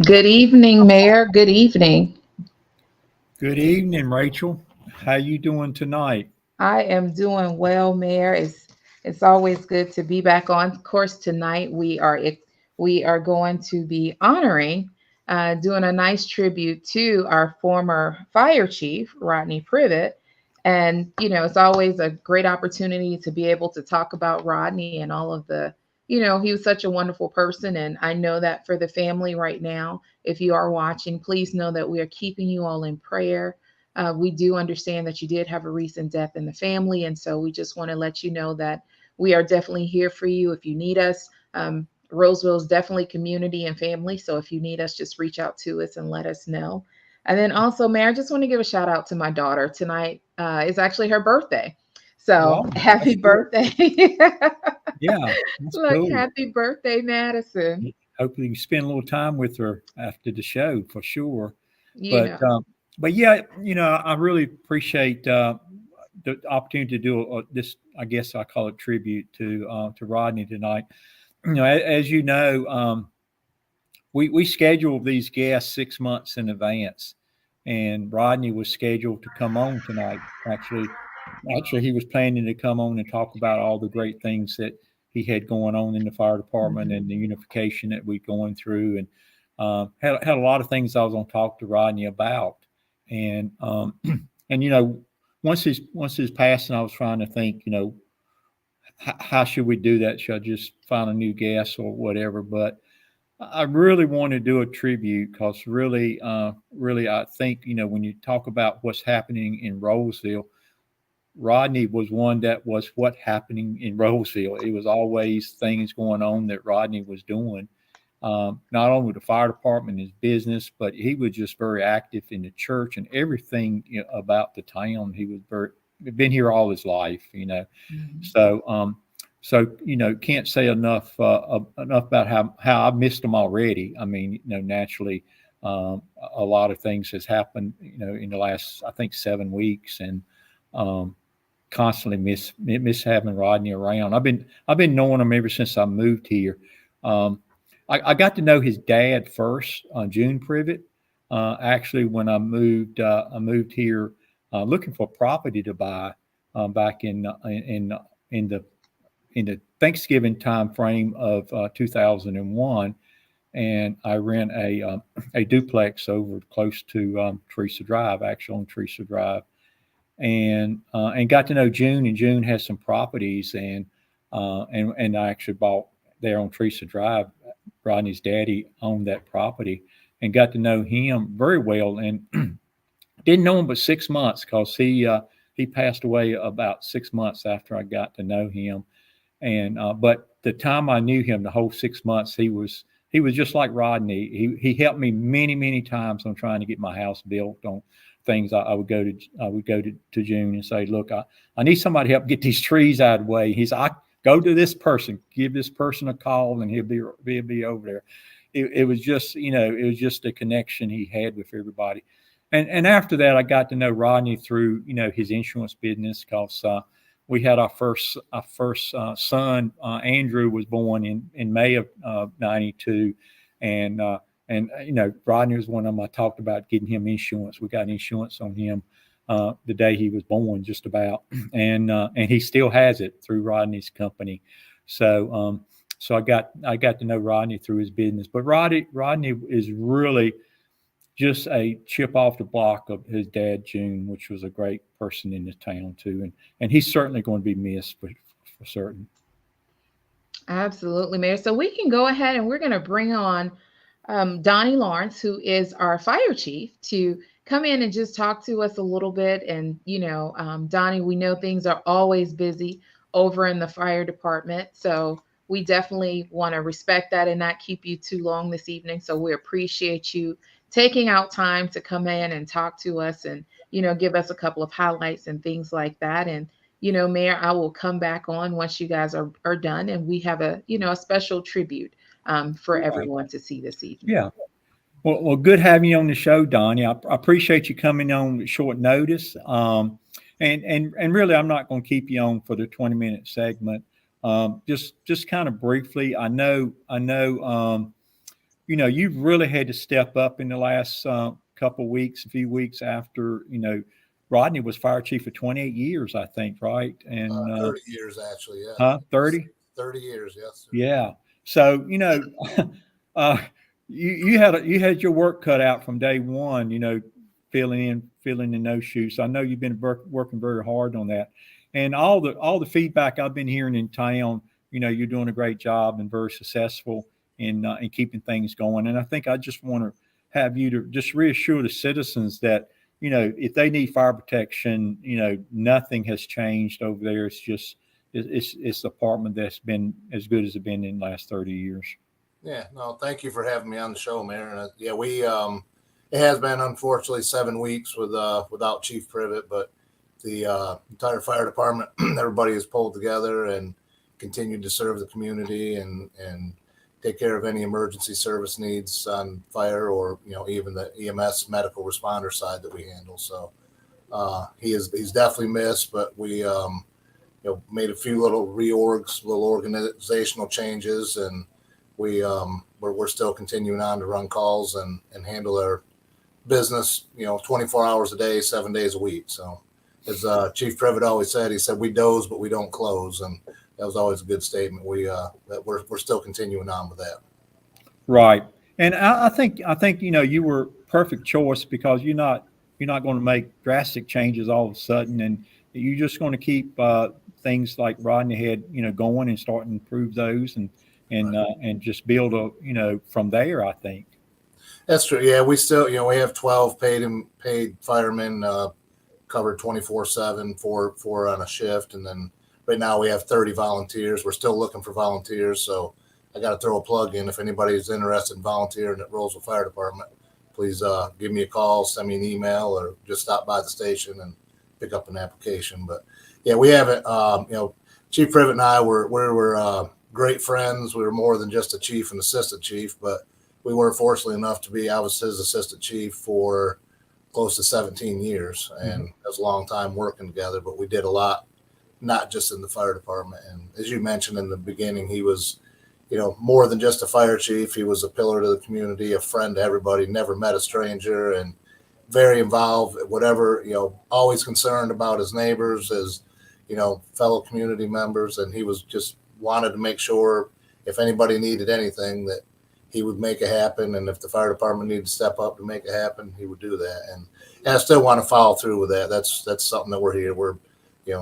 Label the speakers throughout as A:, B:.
A: Good evening, Mayor. Good evening.
B: Good evening, Rachel. How you doing tonight?
A: I am doing well, Mayor. It's always good to be back on course tonight. We are going to be honoring, doing a nice tribute to our former fire chief, Rodney Privette. And it's always a great opportunity to be able to talk about Rodney and all of the. He was such a wonderful person, and I know that for the family right now, if you are watching, please know that we are keeping you all in prayer. We do understand that you did have a recent death in the family, and so we just want to let you know that we are definitely here for you if you need us. Roseville is definitely community and family, so if you need us, just reach out to us and let us know. And then also, Mayor, I just want to give a shout out to my daughter. Tonight is actually her birthday. So
B: Wow,
A: happy
B: that's good.
A: birthday.
B: Yeah, that's
A: Look,
B: cool.
A: happy birthday, Madison.
B: Hopefully you spend a little time with her after the show for sure.
A: You
B: But
A: know,
B: yeah, I really appreciate the opportunity to do this. I guess I call it tribute to Rodney tonight. As you know, we scheduled these guests 6 months in advance, and Rodney was scheduled to come on tonight. Actually, he was planning to come on and talk about all the great things that he had going on in the fire department
A: mhm.
B: and the unification that we're going through, and had a lot of things I was going to talk to Rodney about, and and once his passing, I was trying to think, how should we do that? Should I just find a new guest or whatever? But I really want to do a tribute because really, I think when you talk about what's happening in Rolesville, Rodney was one that was what happening in Rolesville. It was always things going on that Rodney was doing, not only with the fire department, his business, but he was just very active in the church and everything about the town. He was been here all his life.
A: Mhm.
B: So can't say enough about how I missed him already. I mean, naturally, a lot of things has happened, in the last I think 7 weeks, and um, constantly miss having Rodney around. I've been knowing him ever since I moved here. Um, I got to know his dad first, June Privette. Actually, when I moved here looking for property to buy back in the Thanksgiving time frame of 2001, and I rent a duplex over close to Teresa Drive, actually on Teresa Drive, and got to know June. And June has some properties, and I actually bought there on Teresa Drive. Rodney's daddy owned that property, and got to know him very well, and didn't know him but 6 months because he passed away about 6 months after I got to know him. And but the time I knew him, the whole 6 months, he was just like Rodney. He helped me many times on trying to get my house built on things. I would go to June and say, look, I need somebody to help get these trees out of the way. He's I go to this person, give this person a call, and he'll be over there. It was just the connection he had with everybody. And after that, I got to know Rodney through his insurance business because we had our first son. Andrew was born in May of '92, and Rodney was one of them. I talked about getting him insurance. We got insurance on him the day he was born, just about, and he still has it through Rodney's company. So I got to know Rodney through his business, but Rodney is really just a chip off the block of his dad, June, which was a great person in the town too, and he's certainly going to be missed for certain.
A: Absolutely, Mayor. So we can go ahead and we're going to bring on Donnie Lawrence, who is our fire chief, to come in and just talk to us a little bit. And, Donnie, we know things are always busy over in the fire department. So we definitely want to respect that and not keep you too long this evening. So we appreciate you taking out time to come in and talk to us and, give us a couple of highlights and things like that. And, Mayor, I will come back on once you guys are done and we have a special tribute for
B: Right.
A: everyone to see this evening.
B: Yeah. Well, good having you on the show, Donnie. I appreciate you coming on at short notice. And really, I'm not going to keep you on for the 20-minute segment. Just kind of briefly, I know. you've really had to step up in the last few weeks after, Rodney was fire chief for 28 years, I think, right? And
C: 30 years, actually, yeah.
B: 30?
C: 30 years, yes, sir.
B: Yeah. So, uh, you had your work cut out from day one, filling in those shoes. So I know you've been working very hard on that. And all the feedback I've been hearing in town, you're doing a great job and very successful in keeping things going. And I think I just want to have you to just reassure the citizens that, if they need fire protection, nothing has changed over there. It's just, it's the apartment that's been as good as it's been in the last 30 years.
C: Yeah, no, thank you for having me on the show, Mayor. And yeah, it has been unfortunately 7 weeks without Chief Privette, but the entire fire department, everybody has pulled together and continued to serve the community and take care of any emergency service needs on fire or, even the EMS medical responder side that we handle. So he's definitely missed, but we, made a few little reorgs, little organizational changes, and we're still continuing on to run calls and handle our business, 24 hours a day, 7 days a week. So as Chief Privette always said, he said, we doze, but we don't close. And that was always a good statement. That we're still continuing on with that.
B: Right. And I think, you were perfect choice because you're not going to make drastic changes all of a sudden. And you're just going to keep things like Rodney had, going and start to improve those and just build from there, I think.
C: That's true. Yeah, we still, we have 12 paid firemen covered 24/7, four on a shift. And then right now we have 30 volunteers. We're still looking for volunteers. So I got to throw a plug in. If anybody's interested in volunteering at Rolesville Fire Department, please give me a call, send me an email, or just stop by the station and pick up an application. But yeah, we haven't, Chief Privette and I were great friends. We were more than just a chief and assistant chief, but we were fortunate enough I was his assistant chief for close to 17 years. And that was a long time working together, but we did a lot, not just in the fire department. And as you mentioned in the beginning, he was, more than just a fire chief. He was a pillar to the community, a friend to everybody, never met a stranger, and very involved, whatever, always concerned about his neighbors, his, fellow community members. And he was just wanted to make sure if anybody needed anything that he would make it happen. And if the fire department needed to step up to make it happen, he would do that. And I still want to follow through with that. That's something that we're here. We're,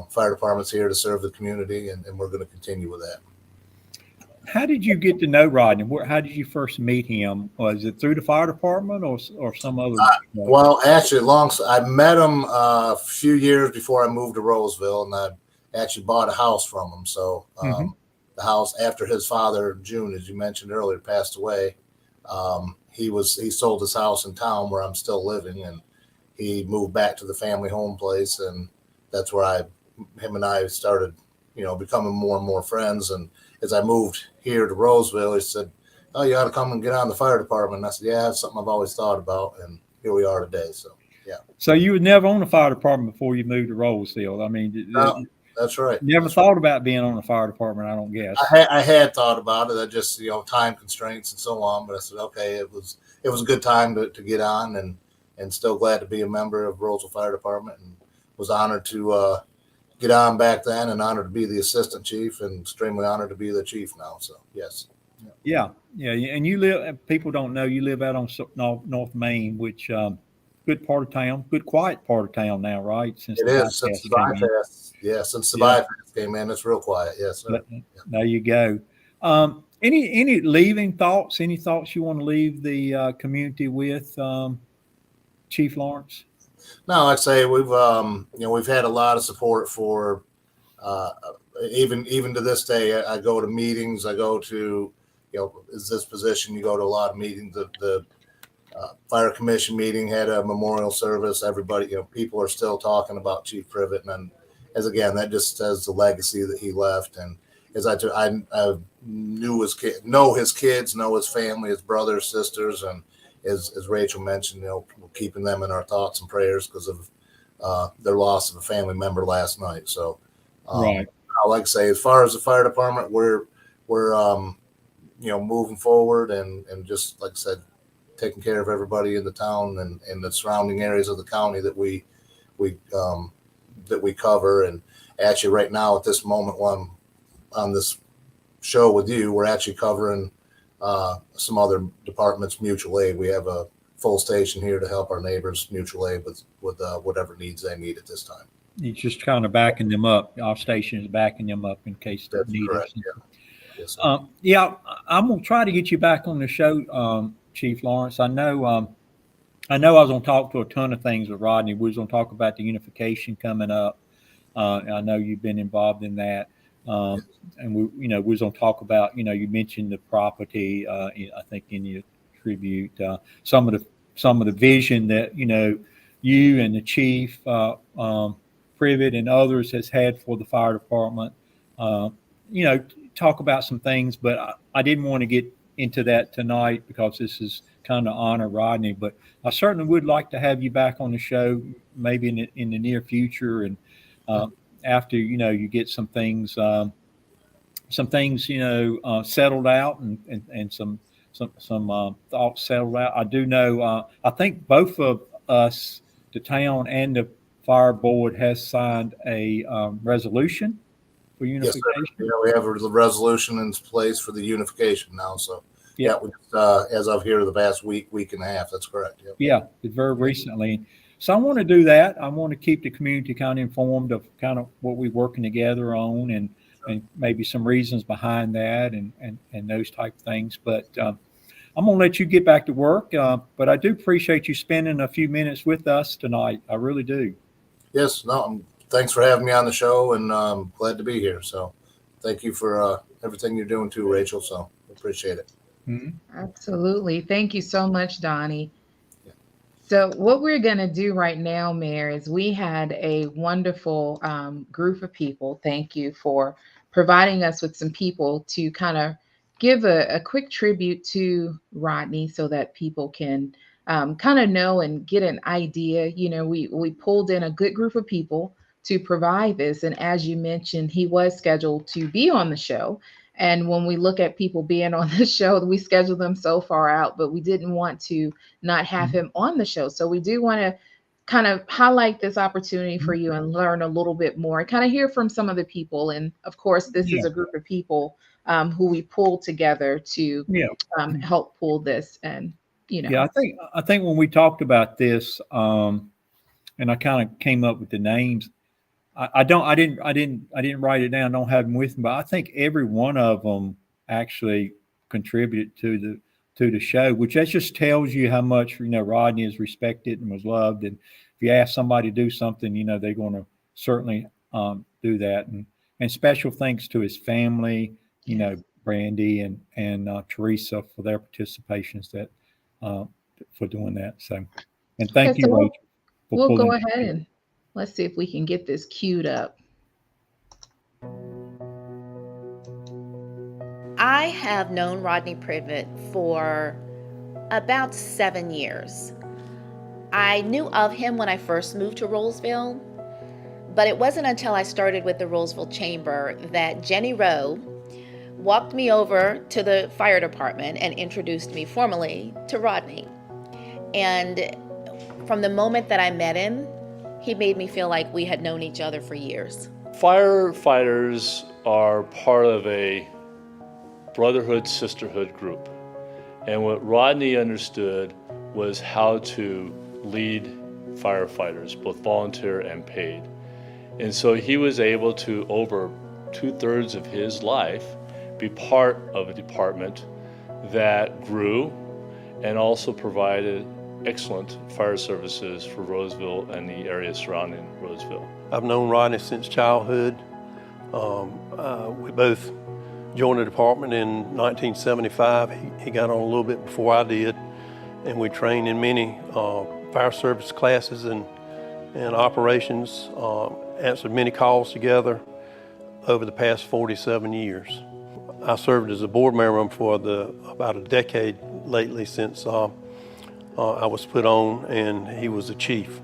C: fire department's here to serve the community, and we're going to continue with that.
B: How did you get to know Rodney? How did you first meet him? Was it through the fire department or some other?
C: Well, actually, I met him a few years before I moved to Rolesville, and I actually bought a house from him. So the house after his father, June, as you mentioned earlier, passed away, he sold his house in town where I'm still living, and he moved back to the family home place, and that's where him and I started, becoming more and more friends. And as I moved here to Rolesville, he said, "Oh, you ought to come and get on the fire department." And I said, "Yeah, that's something I've always thought about." And here we are today. So, yeah.
B: So you were never on the fire department before you moved to Rolesville. I mean,
C: no, that's right.
B: Never thought about being on the fire department, I don't guess.
C: I had thought about it. I just, time constraints and so on. But I said, okay, it was a good time to get on, and still glad to be a member of Rolesville Fire Department, and was honored to get on back then, and honored to be the assistant chief, and extremely honored to be the chief now. So yes.
B: Yeah. And you live, people don't know, you live out on North Main, which good part of town, good quiet part of town now, right?
C: Since the bypass. Yeah, since the bypass came in, it's real quiet. Yes, sir.
B: There you go. Any leaving thoughts? Any thoughts you want to leave the community with, Chief Lawrence?
C: No, I'd say we've had a lot of support for even to this day. I go to meetings. I go to is this position. You go to a lot of meetings. The fire commission meeting had a memorial service. Everybody, people are still talking about Chief Privette, and as again, that just says the legacy that he left. And as I knew know his kids, know his family, his brothers, sisters, and as Rachel mentioned, we're keeping them in our thoughts and prayers because of their loss of a family member last night. So,
B: right.
C: I like to say, as far as the fire department, we're moving forward and just like I said, taking care of everybody in the town and the surrounding areas of the county that we cover. And actually, right now at this moment, while I'm on this show with you, we're actually covering some other departments' mutual aid. We have a full station here to help our neighbors mutual aid with whatever needs they need at this time.
B: You're just kind of backing them up. Our station is backing them up in case they
C: That's
B: need
C: correct.
B: us.
C: Yeah. Yes, sir.
B: I'm gonna try to get you back on the show, Chief Lawrence. I know I was gonna talk to a ton of things with Rodney. We was gonna talk about the unification coming up. I know you've been involved in that. And we was gonna talk about, you mentioned the property, I think in your tribute, some of the vision that, you and the chief, Privette and others has had for the fire department, talk about some things, but I didn't want to get into that tonight because this is kind of honor Rodney, but I certainly would like to have you back on the show, maybe in the near future. And, after, you get some things, settled out and some thoughts settled out. I do know, I think both of us, the town and the fire board, has signed a resolution for unification.
C: Yes, we have a resolution in place for the unification now. So we as of here the past week and a half. That's correct. Yep.
B: Yeah, very recently. So I want to do that. I want to keep the community kind of informed of kind of what we're working together on and maybe some reasons behind that and those type of things. But I'm going to let you get back to work. But I do appreciate you spending a few minutes with us tonight. I really do.
C: Yes. No, thanks for having me on the show, and I'm glad to be here. So thank you for everything you're doing too, Rachel. So appreciate it.
B: Mm-hmm.
A: Absolutely. Thank you so much, Donnie. So what we're going to do right now, Mayor, is we had a wonderful group of people. Thank you for providing us with some people to kind of give a quick tribute to Rodney so that people can kind of know and get an idea. We pulled in a good group of people to provide this. And as you mentioned, he was scheduled to be on the show. And when we look at people being on the show, we schedule them so far out, but we didn't want to not have him on the show. So we do want to kind of highlight this opportunity for you and learn a little bit more, kind of hear from some of the people. And of course, this is a group of people who we pulled together to help pull this. And,
B: Yeah, I think when we talked about this, and I kind of came up with the names, I didn't write it down. Don't have them with me, but I think every one of them actually contributed to the show, which that just tells you how much Rodney is respected and was loved. And if you ask somebody to do something, they're going to certainly do that. And special thanks to his family, Brandy and Teresa for their participations for doing that. So, and thank you, Rachel.
A: We'll go ahead and let's see if we can get this queued up.
D: I have known Rodney Privette for about 7 years. I knew of him when I first moved to Rolesville, but it wasn't until I started with the Rolesville Chamber that Jenny Rowe walked me over to the fire department and introduced me formally to Rodney. And from the moment that I met him, he made me feel like we had known each other for years.
E: Firefighters are part of a brotherhood, sisterhood group. And what Rodney understood was how to lead firefighters, both volunteer and paid. And so he was able to, over 2/3 of his life, be part of a department that grew and also provided excellent fire services for Roseville and the area surrounding Roseville.
F: I've known Rodney since childhood. We both joined the department in 1975. He got on a little bit before I did, and we trained in many fire service classes and operations, answered many calls together over the past 47 years. I served as a board member for about a decade lately since I was put on, and he was the chief.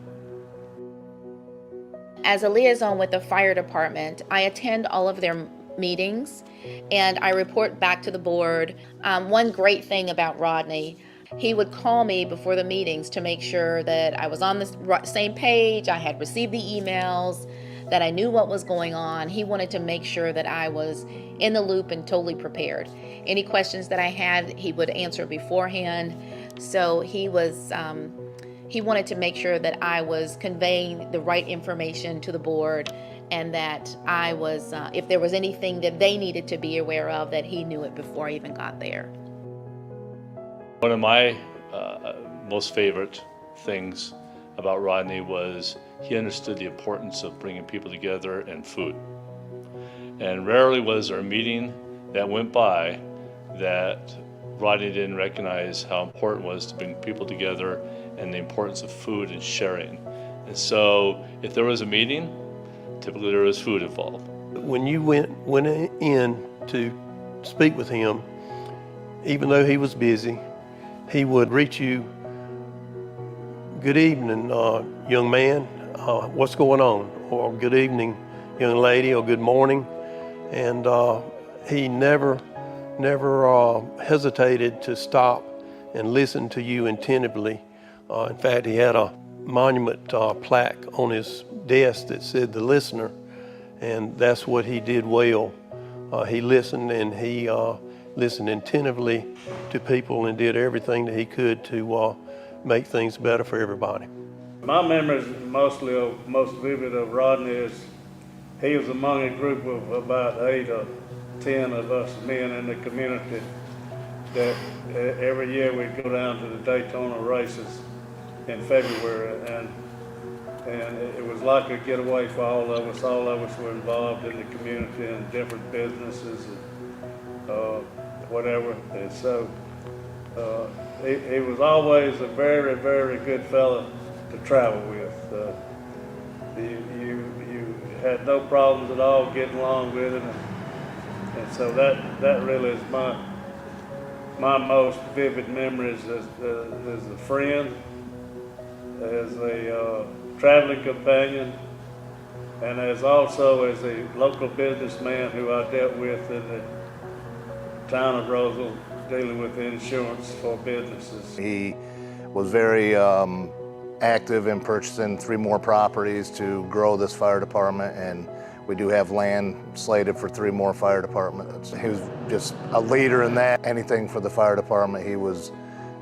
D: As a liaison with the fire department, I attend all of their meetings, and I report back to the board. One great thing about Rodney, he would call me before the meetings to make sure that I was on the same page, I had received the emails, that I knew what was going on. He wanted to make sure that I was in the loop and totally prepared. Any questions that I had, he would answer beforehand. So he wanted to make sure that I was conveying the right information to the board, and that I was, if there was anything that they needed to be aware of, that he knew it before I even got there.
E: One of my most favorite things about Rodney was he understood the importance of bringing people together and food. And rarely was there a meeting that went by that Rodney didn't recognize how important it was to bring people together and the importance of food and sharing. And so if there was a meeting, typically there was food involved.
F: When you went in to speak with him, even though he was busy, he would greet you, "Good evening, young man, what's going on?" Or "Good evening, young lady," or "Good morning." And he never hesitated to stop and listen to you attentively. In fact, he had a monument plaque on his desk that said "The Listener," and that's what he did well. He listened, and he listened attentively to people and did everything that he could to make things better for everybody.
G: My memories most vivid of Rodney is he was among a group of about 8 or 10 of us men in the community that every year we'd go down to the Daytona races in February, and it was like a getaway for all of us. All of us were involved in the community and different businesses and whatever. And so he was always a very, very good fellow to travel with. You had no problems at all getting along with him, and so that really is my most vivid memories as a friend, as a traveling companion, and as also as a local businessman who I dealt with in the town of Rolesville, dealing with insurance for businesses.
C: He was very active in purchasing 3 more properties to grow this fire department, and we do have land slated for 3 more fire departments. He was just a leader in that. Anything for the fire department, he was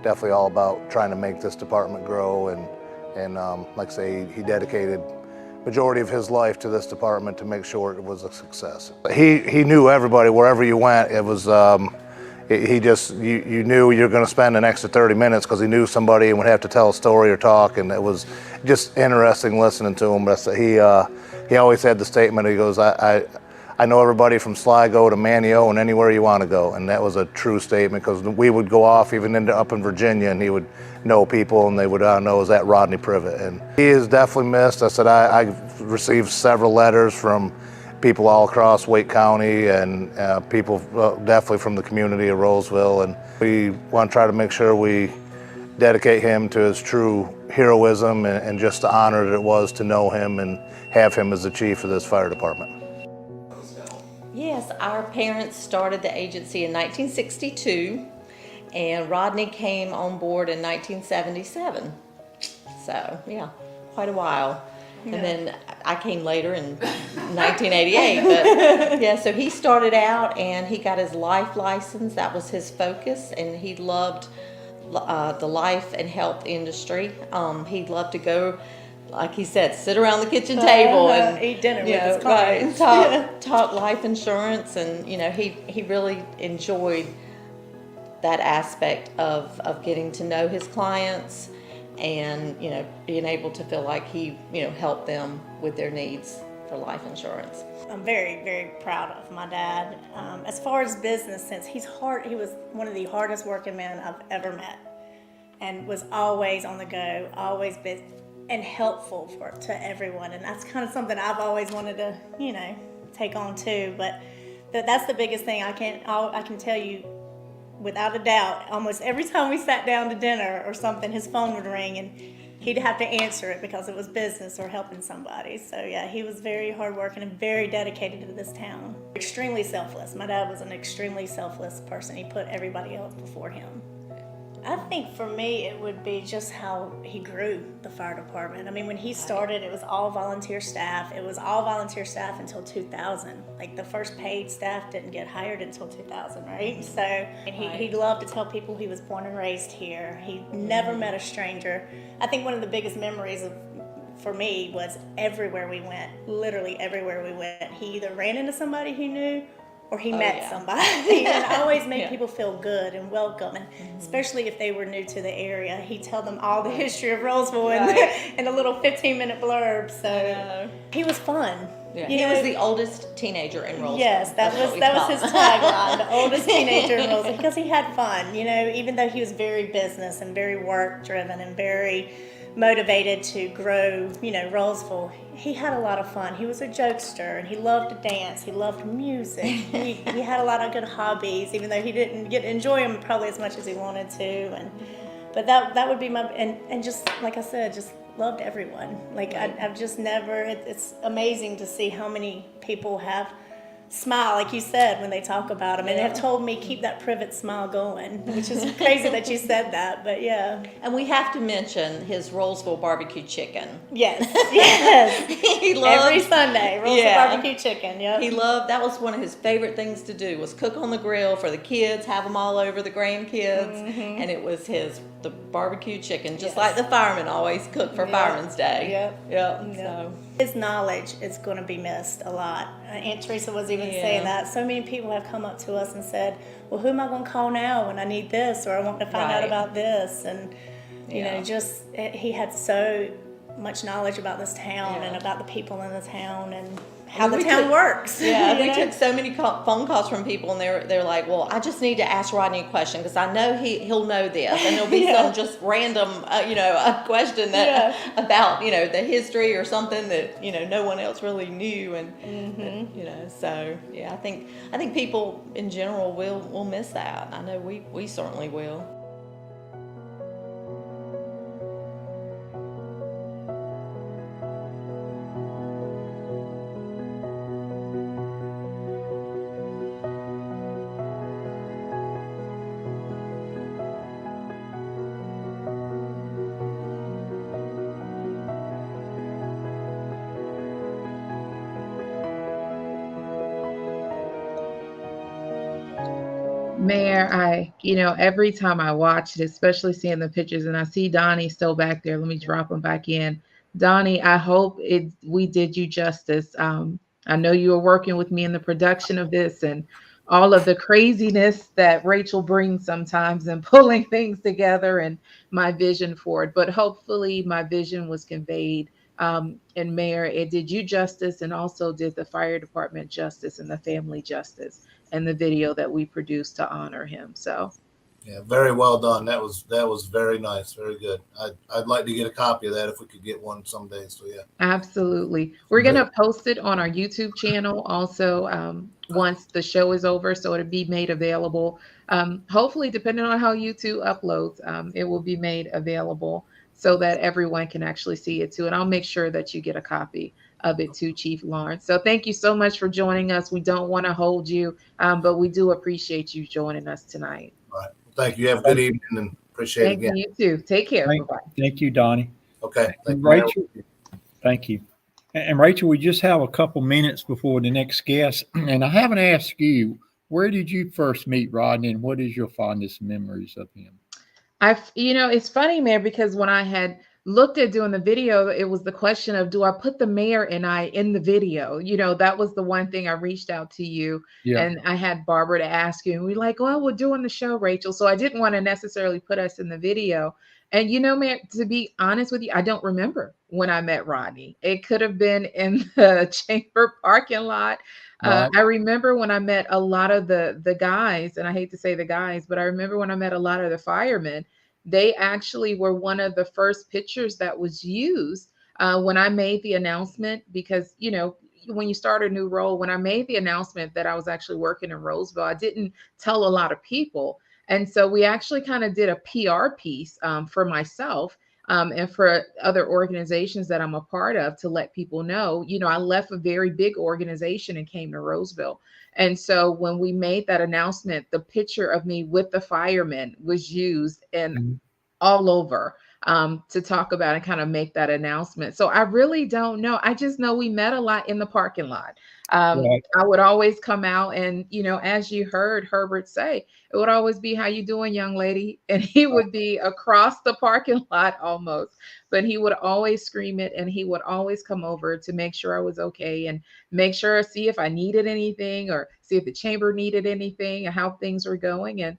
C: definitely all about trying to make this department grow, and like I say, he dedicated majority of his life to this department to make sure it was a success. He knew everybody wherever you went. It was you knew you were going to spend an extra 30 minutes because he knew somebody and would have to tell a story or talk, and it was just interesting listening to him. But he always had the statement. He goes, I know everybody from Sligo to Manio and anywhere you want to go," and that was a true statement, because we would go off even up in Virginia, and he would know people, and they would know, "Is that Rodney Privette?" And he is definitely missed. I said I received several letters from people all across Wake County, and people definitely from the community of Rolesville, and we want to try to make sure we dedicate him to his true heroism and just the honor that it was to know him and have him as the chief of this fire department.
H: Yes, our parents started the agency in 1962, and Rodney came on board in 1977. So, yeah, quite a while. Yeah. And then I came later in 1988. But yeah, so he started out and he got his life license. That was his focus, and he loved the life and health industry. He loved to go, like he said, sit around the kitchen table and
I: eat dinner with his
H: clients. Right, talk life insurance, and he really enjoyed that aspect of getting to know his clients, and being able to feel like he helped them with their needs for life insurance.
I: I'm very, very proud of my dad. As far as business sense, he was one of the hardest working men I've ever met, and was always on the go, always busy and helpful to everyone. And that's kind of something I've always wanted to, take on too. But that's the biggest thing I can tell you. without a doubt, almost every time we sat down to dinner or something, his phone would ring and he'd have to answer it because it was business or helping somebody. So yeah, he was very hardworking and very dedicated to this town. Extremely selfless. My dad was an extremely selfless person. He put everybody else before him. I think for me, it would be just how he grew the fire department. I mean, when he started, it was all volunteer staff. It was all volunteer staff until 2000. Like, the first paid staff didn't get hired until 2000, right? So, and he loved to tell people he was born and raised here. He never met a stranger. I think one of the biggest memories for me was everywhere we went, literally everywhere we went, he either ran into somebody he knew or he met somebody, and always made people feel good and welcome, and especially if they were new to the area, he'd tell them all the history of Rolesville in a little 15-minute blurb. So he was fun.
H: Yeah. He was the oldest teenager in Rolesville.
I: Yes, that was his tagline, the oldest teenager in Rolesville, because he had fun. You know, even though he was very business and very work driven and very motivated to grow, you know, Rolesville, he had a lot of fun. He was a jokester and he loved to dance. He loved music. he had a lot of good hobbies, even though he didn't get to enjoy them probably as much as he wanted to. But that would be my, and just like I said, just loved everyone. Like I've just never, it's amazing to see how many people have smile, like you said, when they talk about him, and have told me keep that Privette smile going, which is crazy that you said that, but yeah.
H: And we have to mention his Rolesville barbecue chicken.
I: Yes.
H: He loved
I: every Sunday Rolesville barbecue chicken. Yep.
H: He loved, that was one of his favorite things to do, was cook on the grill for the kids, have them all over, the grandkids, and it was the barbecue chicken, just like the firemen always cook for Fireman's Day. Yep. So
I: his knowledge is going to be missed a lot. Aunt Teresa was even saying that. So many people have come up to us and said, well, who am I going to call now when I need this, or I want to find out about this? And, you know, just, he had so much knowledge about this town and about the people in the town and how the town works.
H: Yeah, we took so many phone calls from people, and they're like, well, I just need to ask Rodney a question because I know he'll know this, and there'll be some just random, a question that about, the history or something that, no one else really knew, and so I think people in general will miss that. I know we certainly will.
A: Mayor, every time I watch it, especially seeing the pictures, and I see Donnie still back there. Let me drop him back in. Donnie, I hope we did you justice. I know you were working with me in the production of this and all of the craziness that Rachel brings sometimes and pulling things together and my vision for it. But hopefully my vision was conveyed. And Mayor, it did you justice and also did the fire department justice and the family justice and the video that we produced to honor him. So
C: yeah, very well done. That was very nice, very good. I'd like to get a copy of that if we could get one someday. So yeah,
A: absolutely. We're gonna post it on our YouTube channel also once the show is over, so it'll be made available. Hopefully, depending on how YouTube uploads, it will be made available so that everyone can actually see it too. And I'll make sure that you get a copy of it too, Chief Lawrence. So thank you so much for joining us. We don't want to hold you, but we do appreciate you joining us tonight.
C: All right. Thank you. Have a good evening and appreciate it again.
A: Thank you too. Take care.
B: Thank you, Donnie.
C: Okay.
B: Thank you, Rachel. Thank you. And Rachel, we just have a couple minutes before the next guest. And I haven't asked you, where did you first meet Rodney and what is your fondest memories of him?
A: It's funny, Mayor, because when I had looked at doing the video, it was the question of, do I put the mayor and I in the video? That was the one thing I reached out to you and I had Barbara to ask you, and we're like, well, we're doing the show, Rachel. So I didn't want to necessarily put us in the video. And, Mayor, to be honest with you, I don't remember when I met Rodney. It could have been in the chamber parking lot. Right. I remember when I met a lot of the guys, and I hate to say the guys, but I remember when I met a lot of the firemen. They actually were one of the first pictures that was used when I made the announcement, because, when you start a new role, when I made the announcement that I was actually working in Rolesville, I didn't tell a lot of people. And so we actually kind of did a PR piece for myself and for other organizations that I'm a part of to let people know, I left a very big organization and came to Rolesville. And so when we made that announcement, the picture of me with the firemen was used and all over to talk about and kind of make that announcement. So I really don't know. I just know we met a lot in the parking lot.
B: Right.
A: I would always come out and, as you heard Herbert say, it would always be, how you doing, young lady? And he would be across the parking lot almost, but he would always scream it, and he would always come over to make sure I was okay and make sure, see if I needed anything or see if the chamber needed anything and how things were going. And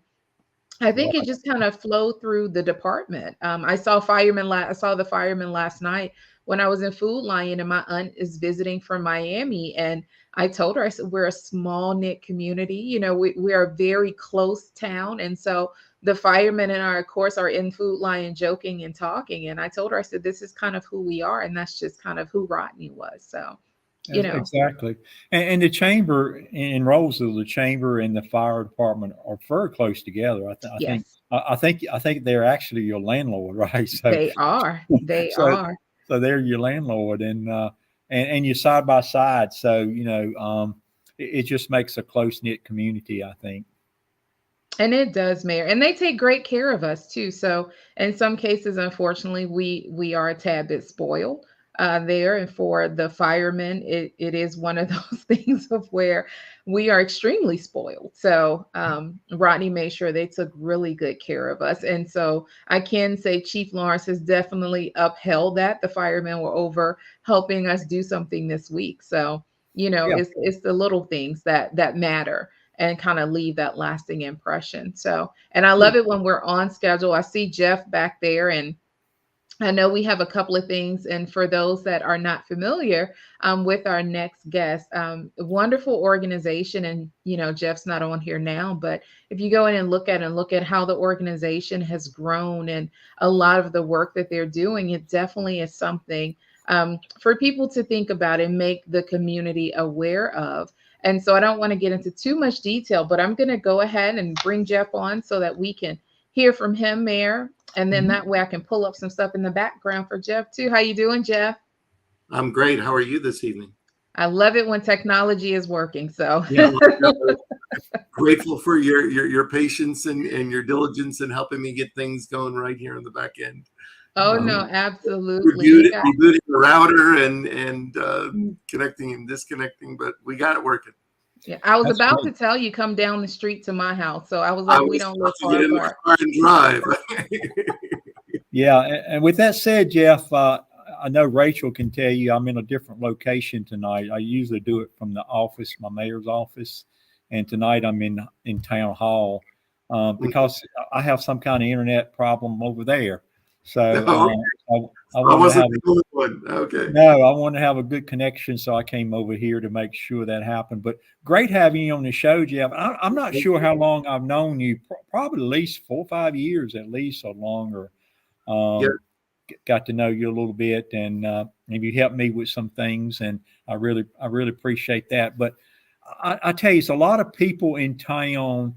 A: I think it
B: Right.
A: just kind of flowed through the department. I saw I saw the firemen last night when I was in Food Lion, and my aunt is visiting from Miami. And I told her, I said, we're a small knit community. We are a very close town. And so the firemen and I, of course, are in Food Lion joking and talking. And I told her, I said, this is kind of who we are. And that's just kind of who Rodney was. So,
B: Exactly. And the chamber in Rolesville, the chamber and the fire department are very close together.
A: yes,
B: I think they're actually your landlord, right? So,
A: they are. They
B: so,
A: are.
B: so they're your landlord, and you're side by side. So, it just makes a close knit community, I think.
A: And it does, Mayor. And they take great care of us too. So in some cases, unfortunately, we are a tad bit spoiled there. And for the firemen, it is one of those things of where we are extremely spoiled. So Rodney made sure they took really good care of us. And so I can say Chief Lawrence has definitely upheld that. The firemen were over helping us do something this week. So,
B: Yeah.
A: it's the little things that matter and kind of leave that lasting impression. So, and I love it when we're on schedule. I see Jeff back there, and I know we have a couple of things. And for those that are not familiar with our next guest, wonderful organization. And, Jeff's not on here now, but if you go in and look at how the organization has grown and a lot of the work that they're doing, it definitely is something for people to think about and make the community aware of. And so I don't want to get into too much detail, but I'm going to go ahead and bring Jeff on so that we can hear from him, Mayor. And then that way I can pull up some stuff in the background for Jeff too. How you doing, Jeff?
J: I'm great. How are you this evening?
A: I love it when technology is working. So
B: Yeah.
J: Grateful for your patience and your diligence in helping me get things going right here on the back end.
A: Oh no, absolutely.
J: Rebooting the router and connecting and disconnecting, but we got it working.
A: Yeah, I was
B: That's
A: about
B: great.
A: to tell you come down the street to my house. So I was like, we don't live far
J: get in the
A: apart.
J: car and drive.
B: Yeah. And with that said, Jeff, I know Rachel can tell you I'm in a different location tonight. I usually do it from the office, my mayor's office, and tonight I'm in town hall because I have some kind of internet problem over there. So I
J: I
B: want to have
J: wasn't the only one. Okay.
B: no, I want to have a good connection, so I came over here to make sure that happened. But great having you on the show, Jeff. I'm not sure how long I've known you, probably at least 4 or 5 years, at least or longer.
J: Yeah.
B: Got to know you a little bit, and you helped me with some things, and I really appreciate that. But I tell you, it's a lot of people in town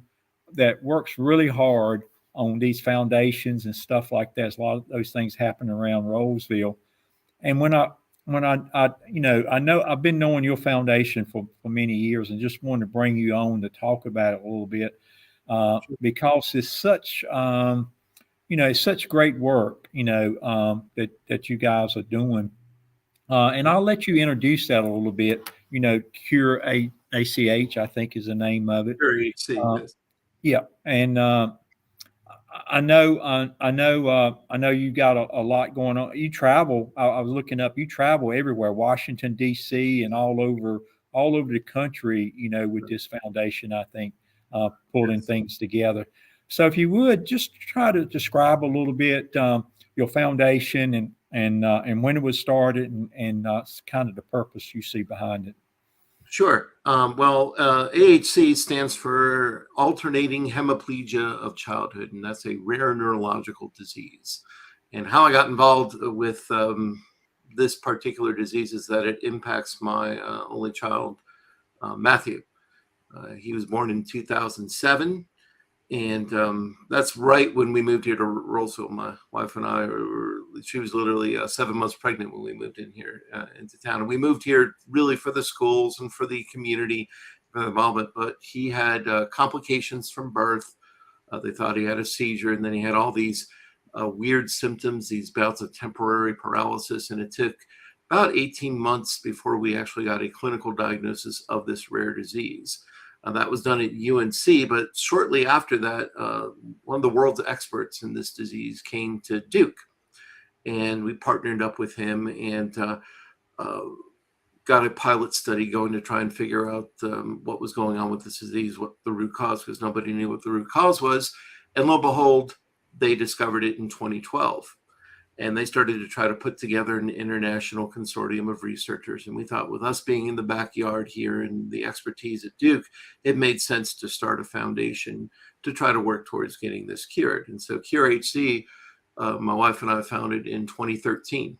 B: that works really hard on these foundations and stuff like that. There's a lot of those things happen around Rolesville. And when I I know I've been knowing your foundation for many years, and just wanted to bring you on to talk about it a little bit because it's such it's such great work that you guys are doing. And I'll let you introduce that a little bit. Cure ACH, I think, is the name of it.
J: Cure AHC, yes.
B: Yeah, and I know you got a lot going on. You travel. I was looking up. You travel everywhere, Washington D.C. and all over the country. With this foundation, I think pulling things together. So, if you would just try to describe a little bit your foundation and when it was started and kind of the purpose you see behind it.
J: Sure. AHC stands for alternating hemiplegia of childhood, and that's a rare neurological disease. And how I got involved with this particular disease is that it impacts my only child, Matthew. He was born in 2007, And that's right when we moved here to Rolesville. My wife and I, she was literally 7 months pregnant when we moved in here into town. And we moved here really for the schools and for the community involvement. But he had complications from birth. They thought he had a seizure, and then he had all these weird symptoms, these bouts of temporary paralysis. And it took about 18 months before we actually got a clinical diagnosis of this rare disease. That was done at UNC, but shortly after that, one of the world's experts in this disease came to Duke, and we partnered up with him and got a pilot study going to try and figure out what was going on with this disease, what the root cause, because nobody knew what the root cause was. And lo and behold, they discovered it in 2012. And they started to try to put together an international consortium of researchers. And we thought, with us being in the backyard here and the expertise at Duke, it made sense to start a foundation to try to work towards getting this cured. And so Cure AHC, my wife and I founded in 2013.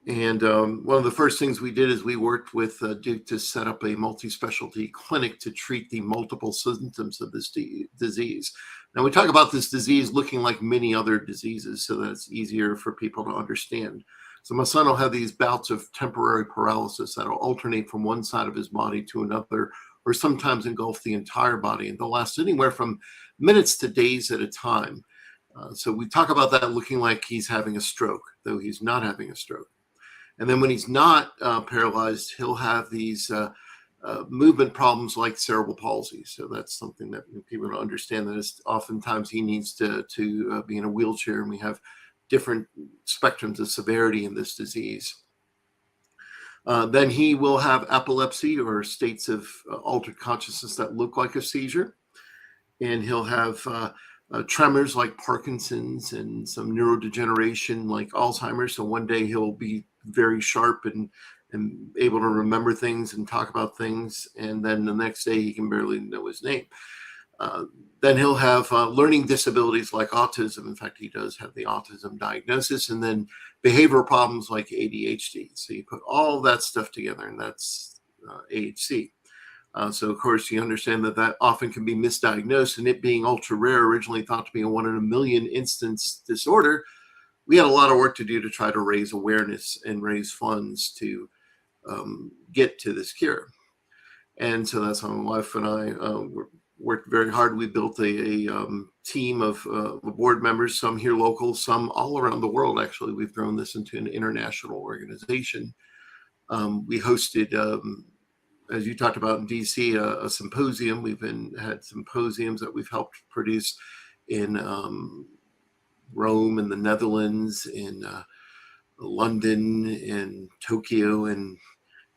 J: And one of the first things we did is we worked with Duke to set up a multi-specialty clinic to treat the multiple symptoms of this disease. Now, we talk about this disease looking like many other diseases so that it's easier for people to understand. So my son will have these bouts of temporary paralysis that will alternate from one side of his body to another, or sometimes engulf the entire body, and they'll last anywhere from minutes to days at a time. So we talk about that looking like he's having a stroke, though he's not having a stroke. And then when he's not paralyzed, he'll have these movement problems like cerebral palsy. So that's something that people don't understand, that is oftentimes he needs to be in a wheelchair, and we have different spectrums of severity in this disease. Then he will have epilepsy or states of altered consciousness that look like a seizure. And he'll have tremors like Parkinson's and some neurodegeneration like Alzheimer's. So one day he'll be very sharp and able to remember things and talk about things. And then the next day he can barely know his name. Then he'll have learning disabilities like autism. In fact, he does have the autism diagnosis, and then behavioral problems like ADHD. So you put all that stuff together, and that's AHC. So, of course, you understand that often can be misdiagnosed, and it being ultra rare, originally thought to be a 1 in a million instance disorder, we had a lot of work to do to try to raise awareness and raise funds to get to this cure. And so that's how my wife and I worked very hard. We built a team of board members, some here local, some all around the world. Actually, we've grown this into an international organization. We hosted, as you talked about in DC, a symposium. We've had symposiums that we've helped produce in Rome, in the Netherlands, in London, in Tokyo, and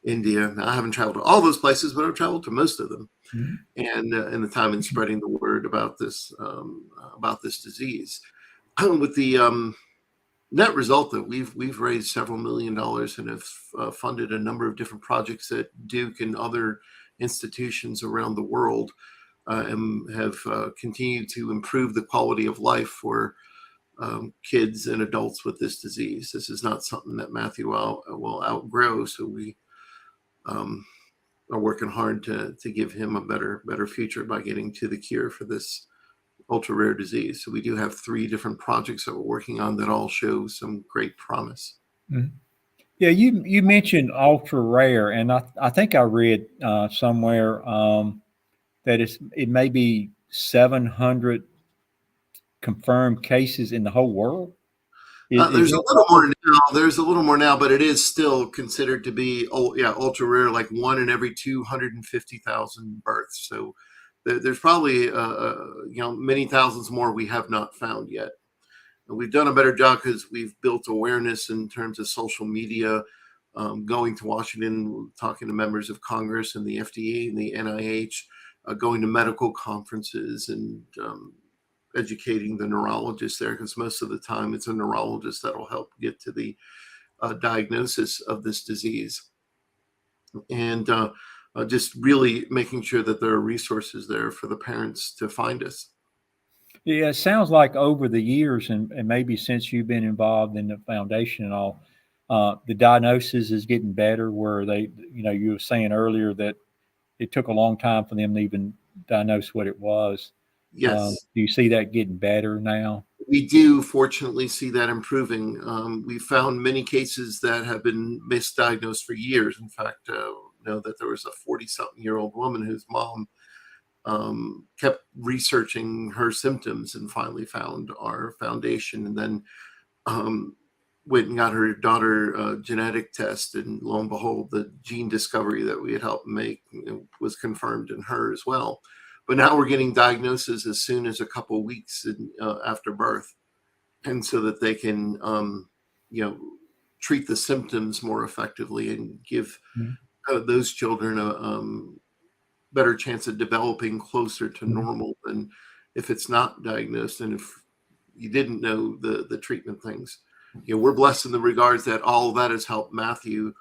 J: India. Now, I haven't traveled to all those places, but I've traveled to most of them. Mm-hmm. And in the time in spreading the word about this disease, with the net result that we've raised several $1 million and have funded a number of different projects at Duke and other institutions around the world, and have continued to improve the quality of life for kids and adults with this disease. This is not something that Matthew will outgrow, so we are working hard to give him a better future by getting to the cure for this ultra rare disease. So we do have 3 different projects that we're working on that all show some great promise.
B: Mm-hmm. Yeah, you mentioned ultra rare, and I think I read somewhere that it may be 700 confirmed cases in the whole world.
J: There's a little more now. There's a little more now, but it is still considered to be ultra rare, like 1 in every 250,000 births. So there's probably many thousands more we have not found yet. And we've done a better job because we've built awareness in terms of social media, going to Washington, talking to members of Congress and the FDA and the NIH, going to medical conferences and educating the neurologists there, because most of the time it's a neurologist that will help get to the diagnosis of this disease. And just really making sure that there are resources there for the parents to find us.
B: Yeah, it sounds like over the years, and maybe since you've been involved in the foundation and all, the diagnosis is getting better, where you were saying earlier that it took a long time for them to even diagnose what it was.
J: Yes.
B: Do you see that getting better now?
J: We do fortunately see that improving. We found many cases that have been misdiagnosed for years. In fact, know that there was a 40-something-year-old woman whose mom kept researching her symptoms and finally found our foundation, and then went and got her daughter a genetic test, and lo and behold, the gene discovery that we had helped make was confirmed in her as well. But now we're getting diagnoses as soon as a couple of weeks after birth, and so that they can, treat the symptoms more effectively and give those children a better chance of developing closer to normal than if it's not diagnosed and if you didn't know the treatment things. We're blessed in the regards that all of that has helped Matthew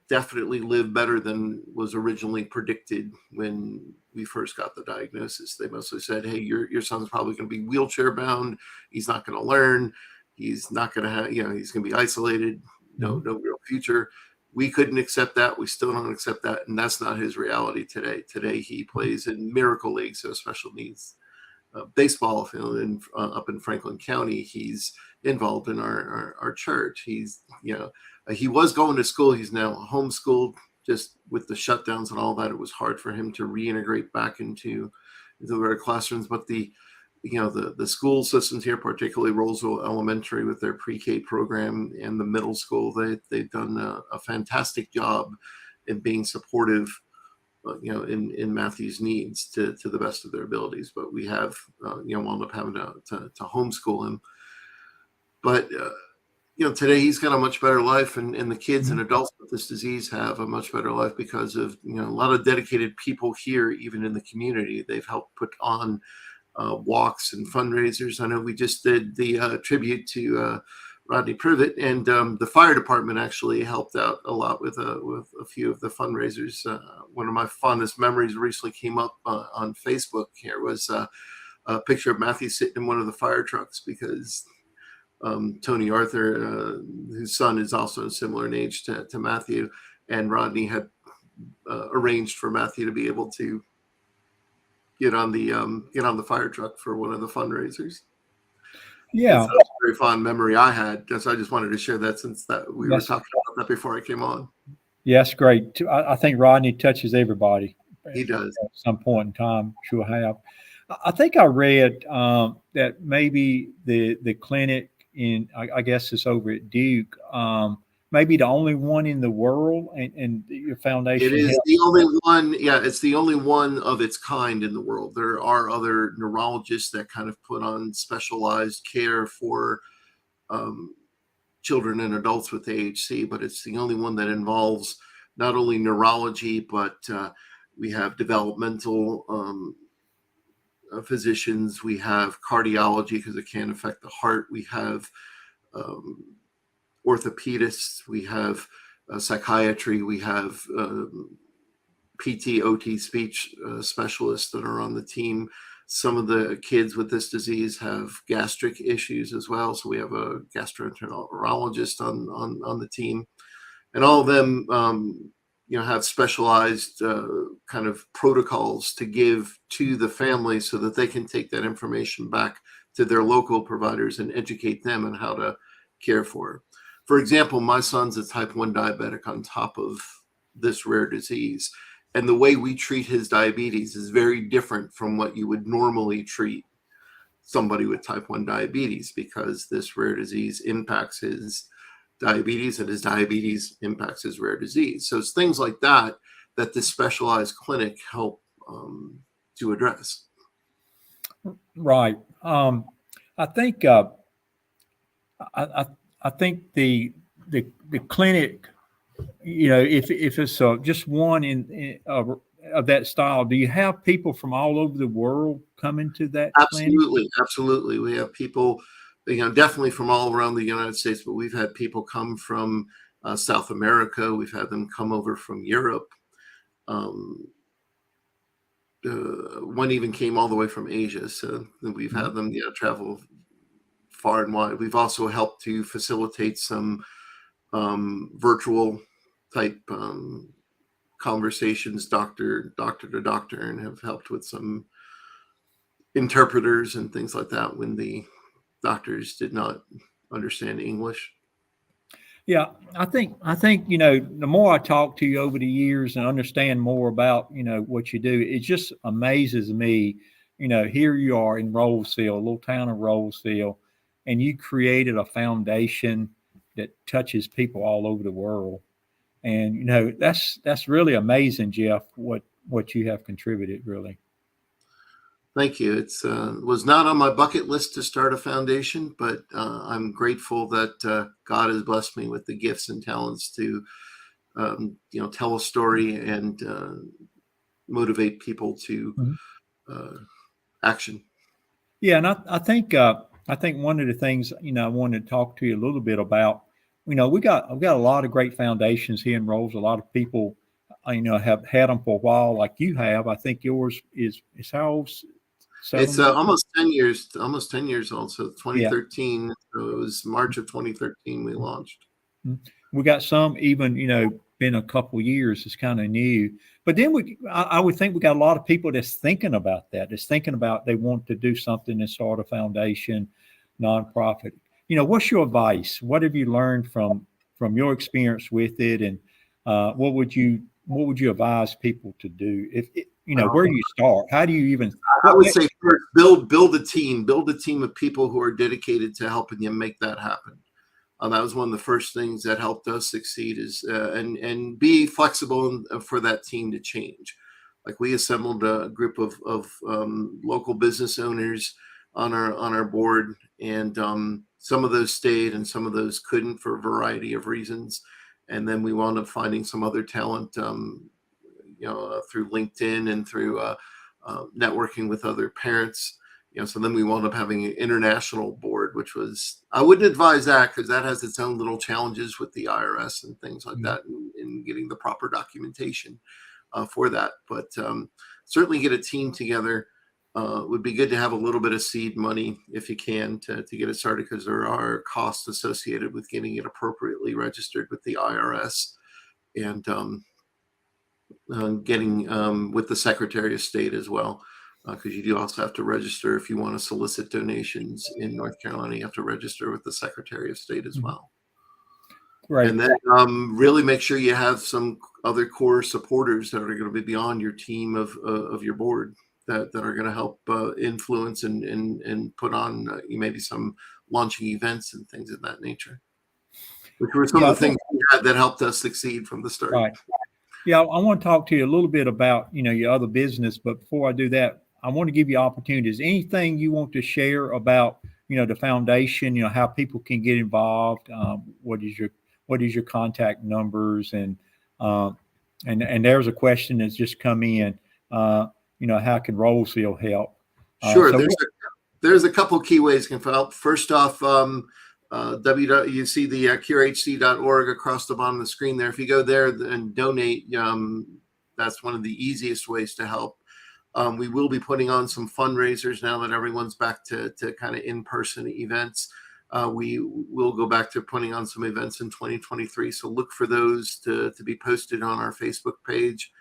J: definitely live better than was originally predicted when we first got the diagnosis. They mostly said, hey, your son's probably going to be wheelchair bound. He's not going to learn. He's not going to have, he's going to be isolated. No real future. We couldn't accept that. We still don't accept that. And that's not his reality today. Today, he plays in Miracle League, so special needs baseball field up in Franklin County. He's involved in our church. He's, he was going to school. He's now homeschooled. Just with the shutdowns and all that, it was hard for him to reintegrate back into our classrooms. But the school systems here, particularly Rolesville Elementary with their pre-K program and the middle school, they've done a fantastic job in being supportive, in Matthew's needs to the best of their abilities. But we have, wound up having to homeschool him. But, today he's got a much better life, and the kids and adults with this disease have a much better life because of, a lot of dedicated people here, even in the community. They've helped put on walks and fundraisers. I know we just did the tribute to Rodney Privette, and the fire department actually helped out a lot with a few of the fundraisers. One of my fondest memories recently came up on Facebook. Here was a picture of Matthew sitting in one of the fire trucks because Tony Arthur, whose son is also a similar age to Matthew, and Rodney had arranged for Matthew to be able to get on the fire truck for one of the fundraisers. Yeah, that's a very fond memory I had. So I just wanted to share that since that we were talking about that before I came on.
B: Yeah, that's great. I think Rodney touches everybody.
J: He does.
B: At some point in time, sure have. I think I read that maybe the clinic I guess it's over at Duke, maybe the only one in the world, and your foundation.
J: It is the only one. Yeah, it's the only one of its kind in the world. There are other neurologists that kind of put on specialized care for children and adults with AHC, but it's the only one that involves not only neurology, but we have developmental physicians. We have cardiology because it can affect the heart. We have orthopedists, we have psychiatry, we have PT, OT, speech specialists that are on the team. Some of the kids with this disease have gastric issues as well, so we have a gastroenterologist on the team, and all of them have specialized kind of protocols to give to the family so that they can take that information back to their local providers and educate them on how to care for her. For example, my son's a type 1 diabetic on top of this rare disease. And the way we treat his diabetes is very different from what you would normally treat somebody with type 1 diabetes, because this rare disease impacts his diabetes and his diabetes impacts his rare disease. So it's things like that this specialized clinic help to address.
B: Right. I think I think the clinic, if it's just one of that style, do you have people from all over the world coming to that clinic?
J: Absolutely. We have people, definitely from all around the United States, but we've had people come from South America. We've had them come over from Europe. One even came all the way from Asia. So we've had them travel far and wide. We've also helped to facilitate some virtual type conversations, doctor to doctor, and have helped with some interpreters and things like that when the doctors did not understand English.
B: Yeah, I think the more I talk to you over the years and understand more about what you do, it just amazes me. Here you are in Rolesville, a little town of Rolesville, and you created a foundation that touches people all over the world. And that's really amazing, Jeff. What you have contributed, really.
J: Thank you. It was not on my bucket list to start a foundation, but I'm grateful that God has blessed me with the gifts and talents to, tell a story and motivate people to action.
B: Yeah, and I think one of the things I wanted to talk to you a little bit about. I've got a lot of great foundations here in Rolls. A lot of people, have had them for a while, like you have. I think yours is how old?
J: It's almost 10 years, old. So 2013.
B: Yeah.
J: So it was March of 2013 we launched.
B: We got some even, been a couple years. It's kind of new. But then I would think we got a lot of people that's thinking about that. That's thinking about they want to do something and start a foundation, nonprofit. What's your advice? What have you learned from your experience with it, and what would you advise people to do? If where do you start? How do you even?
J: I would say first build a team of people who are dedicated to helping you make that happen. That was one of the first things that helped us succeed is and be flexible for that team to change. Like we assembled a group of local business owners on our board, and some of those stayed and some of those couldn't for a variety of reasons. And then we wound up finding some other talent, through LinkedIn and through networking with other parents. So then we wound up having an international board, which was, I wouldn't advise that because that has its own little challenges with the IRS and things like that in getting the proper documentation for that. But certainly get a team together. Would be good to have a little bit of seed money if you can to get it started, because there are costs associated with getting it appropriately registered with the IRS and getting with the Secretary of State as well. Because you do also have to register if you want to solicit donations in North Carolina. You have to register with the Secretary of State as well.
B: Right.
J: And then really make sure you have some other core supporters that are going to be beyond your team of your board that are going to help influence and put on maybe some launching events and things of that nature, which were some of the things we had that helped us succeed from the start.
B: Right. Yeah, I want to talk to you a little bit about your other business, but before I do that, I want to give you opportunities. Anything you want to share about the foundation? How people can get involved. What is your contact numbers? And there's a question that's just come in. How can Rolesville help?
J: Sure. There's a couple key ways you can help. First off, you see the curehc.org across the bottom of the screen there. If you go there and donate, that's one of the easiest ways to help. We will be putting on some fundraisers now that everyone's back to kind of in-person events. We will go back to putting on some events in 2023. So look for those to be posted on our Facebook page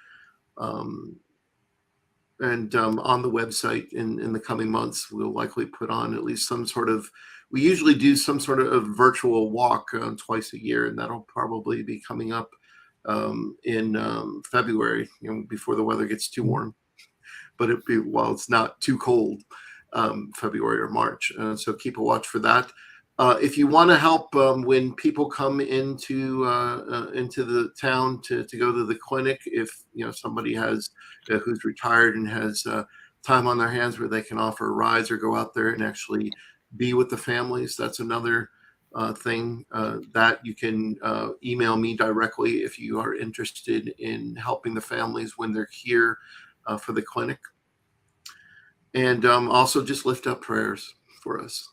J: and on the website in the coming months. We'll likely put on at least some sort of, we usually do some sort of virtual walk twice a year, and that'll probably be coming up in February, before the weather gets too warm. But while it's not too cold, February or March. So keep a watch for that. If you want to help when people come into the town to go to the clinic, if somebody has who's retired and has time on their hands where they can offer rides or go out there and actually be with the families, that's another thing that you can email me directly if you are interested in helping the families when they're here for the clinic. And also just lift up prayers for us.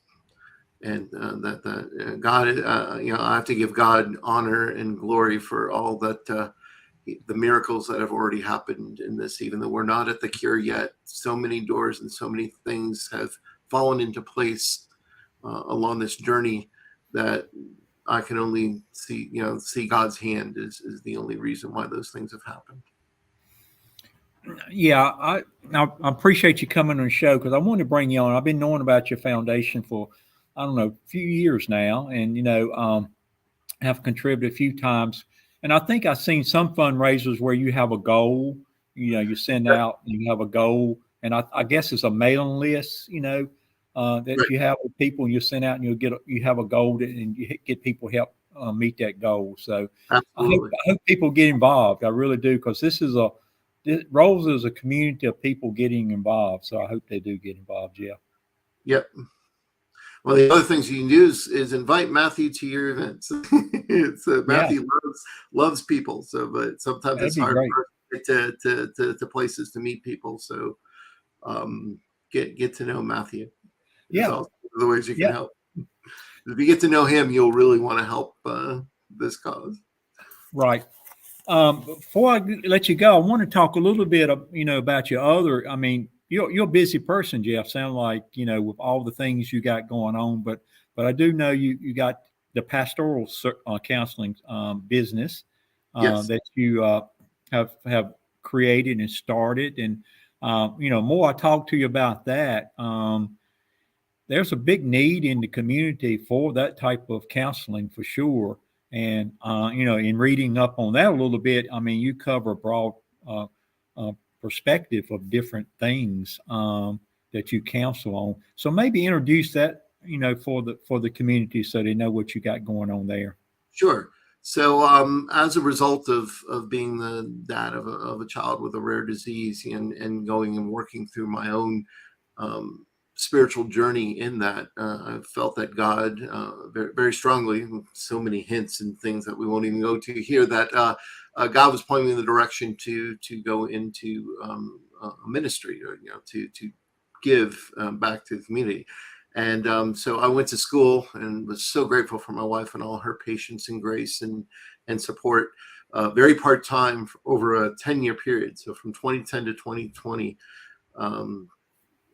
J: And that God, I have to give God honor and glory for all that the miracles that have already happened in this, even though we're not at the cure yet. So many doors and so many things have fallen into place along this journey that I can only see God's hand is the only reason why those things have happened.
B: Yeah, I appreciate you coming on the show because I wanted to bring you on. I've been knowing about your foundation for I don't know a few years now, and have contributed a few times. And I think I've seen some fundraisers where you have a goal. You send out and you have a goal, and I guess it's a mailing list. That you have with people, and you send out, and you have a goal and you get people help meet that goal. So
J: Absolutely.
B: I hope people get involved. I really do because Rolls is a community of people getting involved. So I hope they do get involved, Jeff.
J: Yep. Well, the other things you can do is invite Matthew to your events. Matthew loves people, but sometimes
B: That'd
J: it's
B: be
J: hard
B: great.
J: to places to meet people. So get to know Matthew.
B: Yeah.
J: Also one of the ways you can
B: Yeah.
J: help. If you get to know him, you'll really want to help this cause.
B: Right. Before I let you go, I want to talk a little bit, about your other. I mean, you're a busy person, Jeff. Sound like with all the things you got going on, but I do know you got the pastoral counseling business
J: Yes.
B: that you have created and started, and more I talk to you about that. There's a big need in the community for that type of counseling for sure. And, in reading up on that a little bit, I mean, you cover a broad uh, perspective of different things that you counsel on. So maybe introduce that, for the community so they know what you got going on there.
J: Sure. So, as a result of being the dad of a child with a rare disease and going and working through my own spiritual journey in that, I felt that God very, very strongly, so many hints and things that we won't even go to here, that God was pointing me in the direction to go into a ministry, or to give back to the community. And so I went to school and was so grateful for my wife and all her patience and grace and support. Very part time over a 10-year period. So from 2010 to 2020.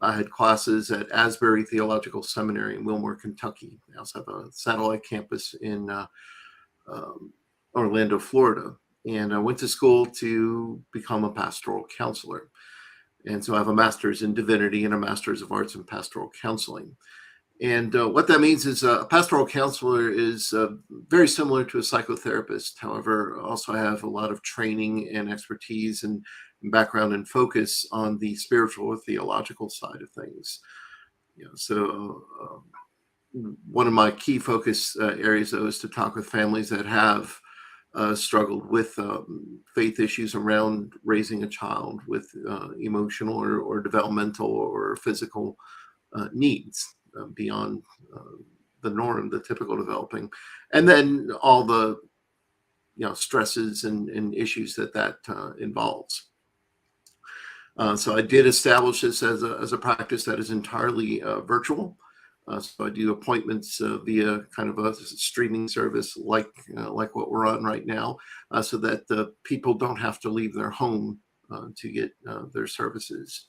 J: I had classes at Asbury Theological Seminary in Wilmore, Kentucky. They also have a satellite campus in Orlando, Florida. And I went to school to become a pastoral counselor. And so I have a master's in divinity and a master's of arts in pastoral counseling. And what that means is a pastoral counselor is very similar to a psychotherapist. However, also have a lot of training and expertise and background and focus on the spiritual or theological side of things. So one of my key focus areas, though, is to talk with families that have struggled with faith issues around raising a child with emotional or developmental or physical needs beyond the norm, the typical developing, and then all the stresses and issues that involves. So I did establish this as a practice that is entirely virtual. So I do appointments via kind of a streaming service like what we're on right now, so that the people don't have to leave their home to get their services.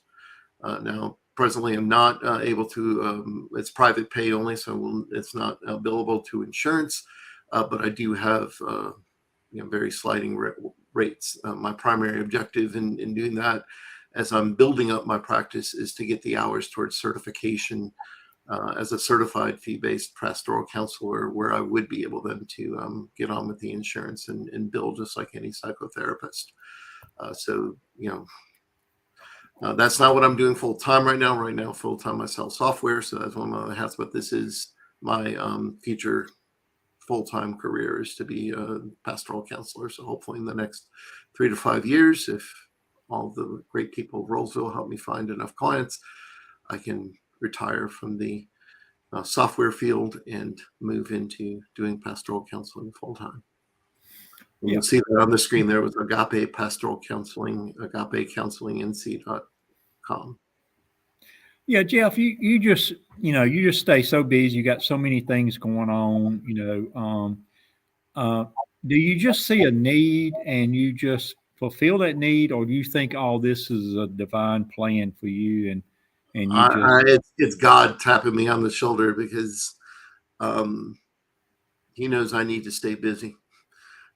J: Now, presently, I'm not able to. It's private pay only, so it's not billable to insurance. But I do have very sliding rates. My primary objective in doing that, as I'm building up my practice, is to get the hours towards certification as a certified fee-based pastoral counselor, where I would be able then to get on with the insurance and bill just like any psychotherapist. So that's not what I'm doing full time right now. Right now, full time I sell software, so that's one of my hats. But this is my future full time career, is to be a pastoral counselor. So hopefully, in the next 3 to 5 years, if all the great people of Rolesville help me find enough clients, I can retire from the software field and move into doing pastoral counseling full time. You can see that on the screen there with Agape Pastoral Counseling, agapecounselingnc.com.
B: Yeah, Jeff, you just stay so busy. You got so many things going on. Do you just see a need and you just fulfill that need, or do you think all this is a divine plan for you and you just?
J: It's God tapping me on the shoulder, because He knows I need to stay busy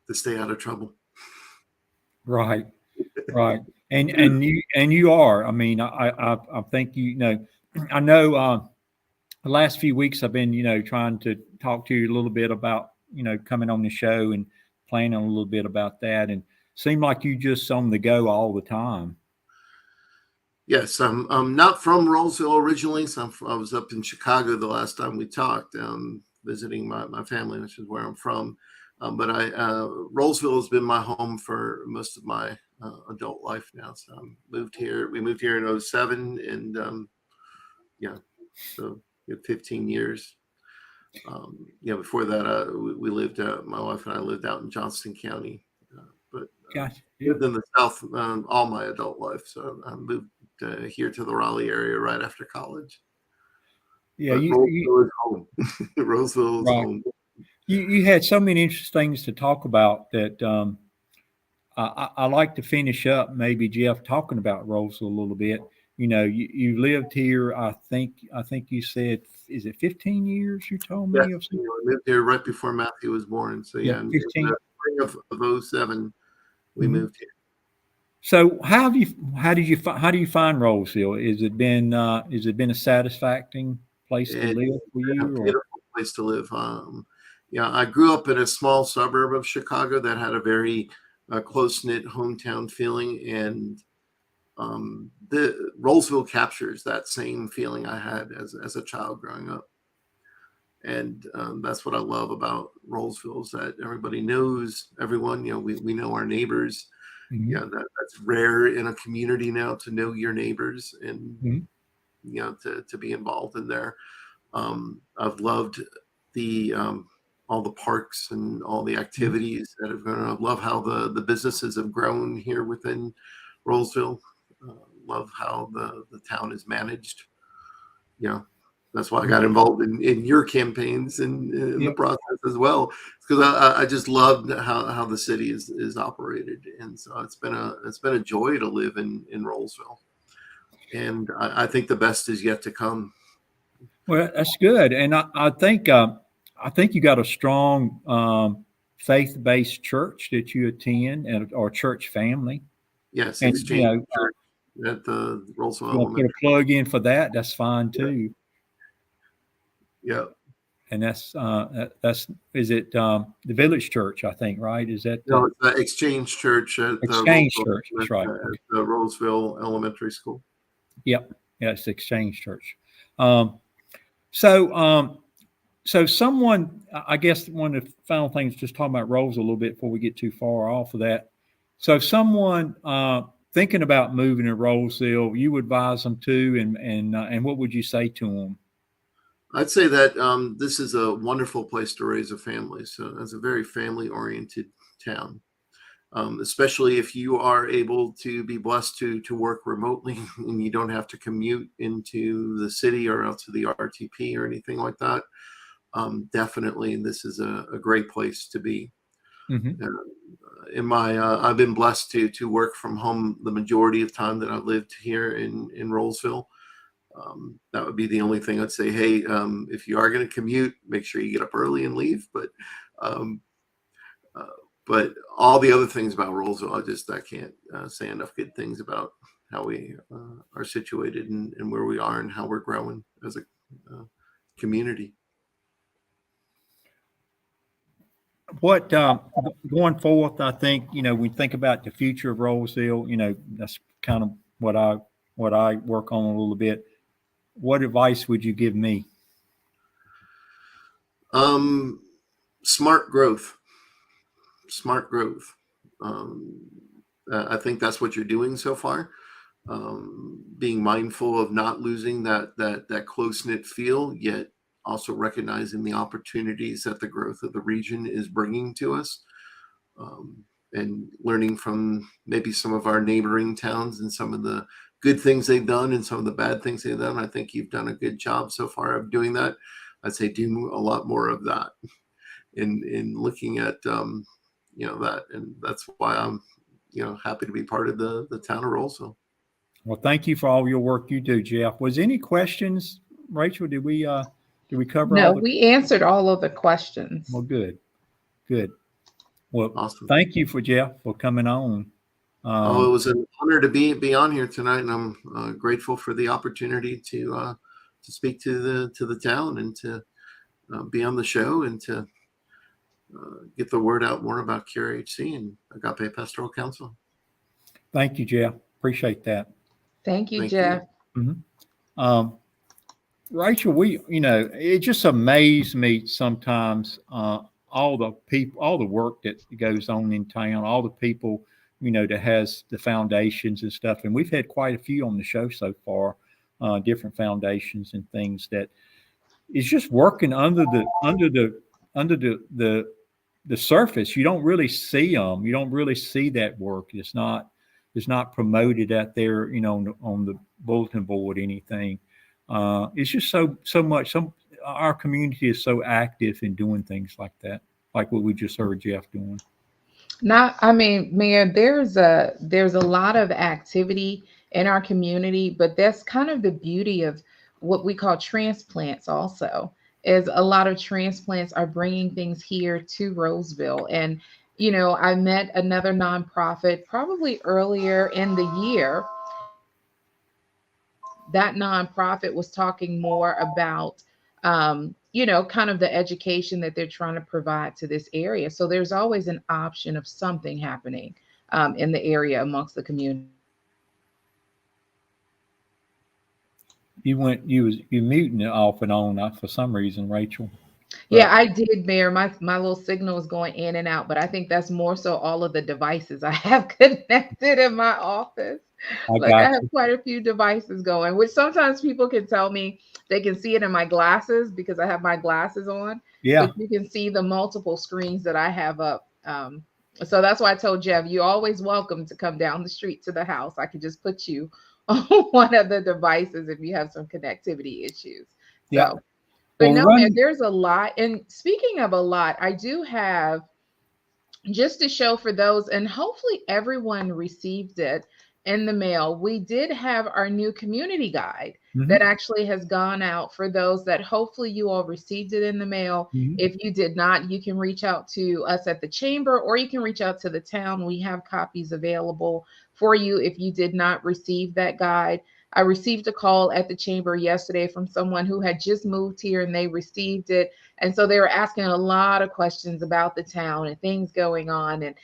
J: to stay out of trouble.
B: Right. Right. And you are. I mean, I think I know. The last few weeks I've been trying to talk to you a little bit about coming on the show and planning a little bit about that, and seem like you just on the go all the time.
J: Yes, I'm not from Rolesville originally. So I was up in Chicago the last time we talked, visiting my family, which is where I'm from. But Rolesville has been my home for most of my adult life now. So we moved here in 07, and so 15 years. Before that, we lived, my wife and I lived out in Johnston County, but
B: Gotcha.
J: lived in the South all my adult life. So I moved here to the Raleigh area right after college.
B: Yeah,
J: Rolesville is home. Rolesville is
B: right.
J: home.
B: You had so many interesting things to talk about that I like to finish up maybe, Jeff, talking about Rolesville a little bit. You lived here, I think you said, is it 15 years you told me?
J: Yes, I moved here right before Matthew was born. So
B: yeah, 15.
J: In the spring of 07, we moved here.
B: So how do you find Rolesville? Has it been a satisfying place to live for you?
J: A beautiful place to live. I grew up in a small suburb of Chicago that had a very close-knit hometown feeling, and the Rolesville captures that same feeling I had as a child growing up. And that's what I love about Rolesville, is that everybody knows everyone. We know our neighbors.
B: Mm-hmm.
J: Yeah, that's rare in a community now, to know your neighbors and to be involved in there. I've loved all the parks and all the activities that have gone on. I love how the businesses have grown here within Rolesville. Love how the town is managed. That's why I got involved in your campaigns and in the process as well, because I just loved how the city is operated, and so it's been a joy to live in Rolesville, and I think the best is yet to come.
B: Well, that's good, and I think you got a strong faith-based church that you attend, or church family.
J: Yes,
B: and
J: Exchange Church at the Rolesville
B: Elementary. Put a plug in for that. That's fine too.
J: Yeah.
B: And that's is it the Village Church, I think, right? Is that
J: no? It's the Exchange Church at
B: Exchange Church. That's right.
J: At the Rolesville Elementary School.
B: Yep. Yeah, it's the Exchange Church. So someone, I guess one of the final things, just talking about Rolesville a little bit before we get too far off of that. So if someone thinking about moving to Rolesville, you would advise them to, and what would you say to them?
J: I'd say that this is a wonderful place to raise a family. So it's a very family-oriented town, especially if you are able to be blessed to work remotely and you don't have to commute into the city or out to the RTP or anything like that. Definitely, this is a great place to be. Mm-hmm. I've been blessed to work from home the majority of time that I've lived here in Rolesville. That would be the only thing I'd say. Hey, if you are going to commute, make sure you get up early and leave. But all the other things about Rolesville, I can't say enough good things about how we are situated and where we are and how we're growing as a community.
B: What going forth, I think, we think about the future of Rolesville, that's kind of what I work on a little bit. What advice would you give me?
J: Smart growth. I think that's what you're doing so far. Being mindful of not losing that close-knit feel, yet also recognizing the opportunities that the growth of the region is bringing to us, and learning from maybe some of our neighboring towns and some of the good things they've done and some of the bad things they've done. I think you've done a good job so far of doing that. I'd say do a lot more of that in looking at that, and that's why I'm happy to be part of the town of Rolesville.
B: Well, thank you for all your work you do, Jeff. Was any questions, Rachel? Did we cover?
A: No, we answered all of the questions.
B: Well, good. Well,
J: awesome.
B: Thank you Jeff for coming on.
J: It was an honor to be on here tonight, and I'm grateful for the opportunity to speak to the town and to be on the show and to get the word out more about Cure AHC and Agape Pastoral Council.
B: Thank you, Jeff. Appreciate that.
A: Thank you,
J: Thank
A: Jeff.
J: you.
B: Rachel, it just amazed me sometimes, all the people, all the work that goes on in town, all the people, that has the foundations and stuff. And we've had quite a few on the show so far, different foundations and things that is just working under the surface. You don't really see them. You don't really see that work. It's not promoted out there, on the bulletin board, anything. It's just so much. Our community is so active in doing things like that, like what we just heard Jeff doing.
A: Mayor, there's a lot of activity in our community, but that's kind of the beauty of what we call transplants also, is a lot of transplants are bringing things here to Roseville. And, I met another nonprofit probably earlier in the year. That nonprofit was talking more about kind of the education that they're trying to provide to this area. So there's always an option of something happening in the area amongst the community.
B: You muting it off and on for some reason, Rachel.
A: Yeah, I did, Mayor. My little signal is going in and out, but I think that's more so all of the devices I have connected in my office. I have quite a few devices going, which sometimes people can tell me they can see it in my glasses because I have my glasses on.
B: Yeah.
A: But you can see the multiple screens that I have up. So that's why I told Jeff, you're always welcome to come down the street to the house. I could just put you on one of the devices if you have some connectivity issues.
B: Yeah.
A: So, but no, man, there's a lot. And speaking of a lot, I do have, just to show for those, and hopefully everyone received it in the mail. We did have our new community guide that actually has gone out for those that hopefully you all received it in the mail. If you did not, you can reach out to us at the chamber, or you can reach out to the town. We have copies available for you if you did not receive that guide. I received a call at the chamber yesterday from someone who had just moved here and they received it. And so they were asking a lot of questions about the town and things going on and,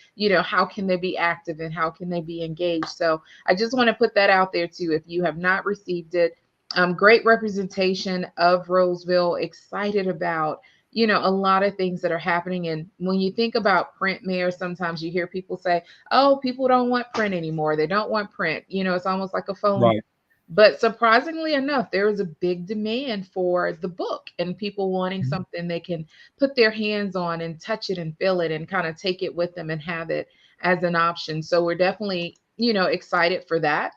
A: how can they be active and how can they be engaged? So I just want to put that out there too. If you have not received it, great representation of Roseville, excited about, a lot of things that are happening. And when you think about print, Mayor, sometimes you hear people say, oh, people don't want print anymore. They don't want print. It's almost like a phone.
B: Right.
A: But surprisingly enough, there is a big demand for the book and people wanting something they can put their hands on and touch it and feel it and kind of take it with them and have it as an option. So we're definitely, excited for that.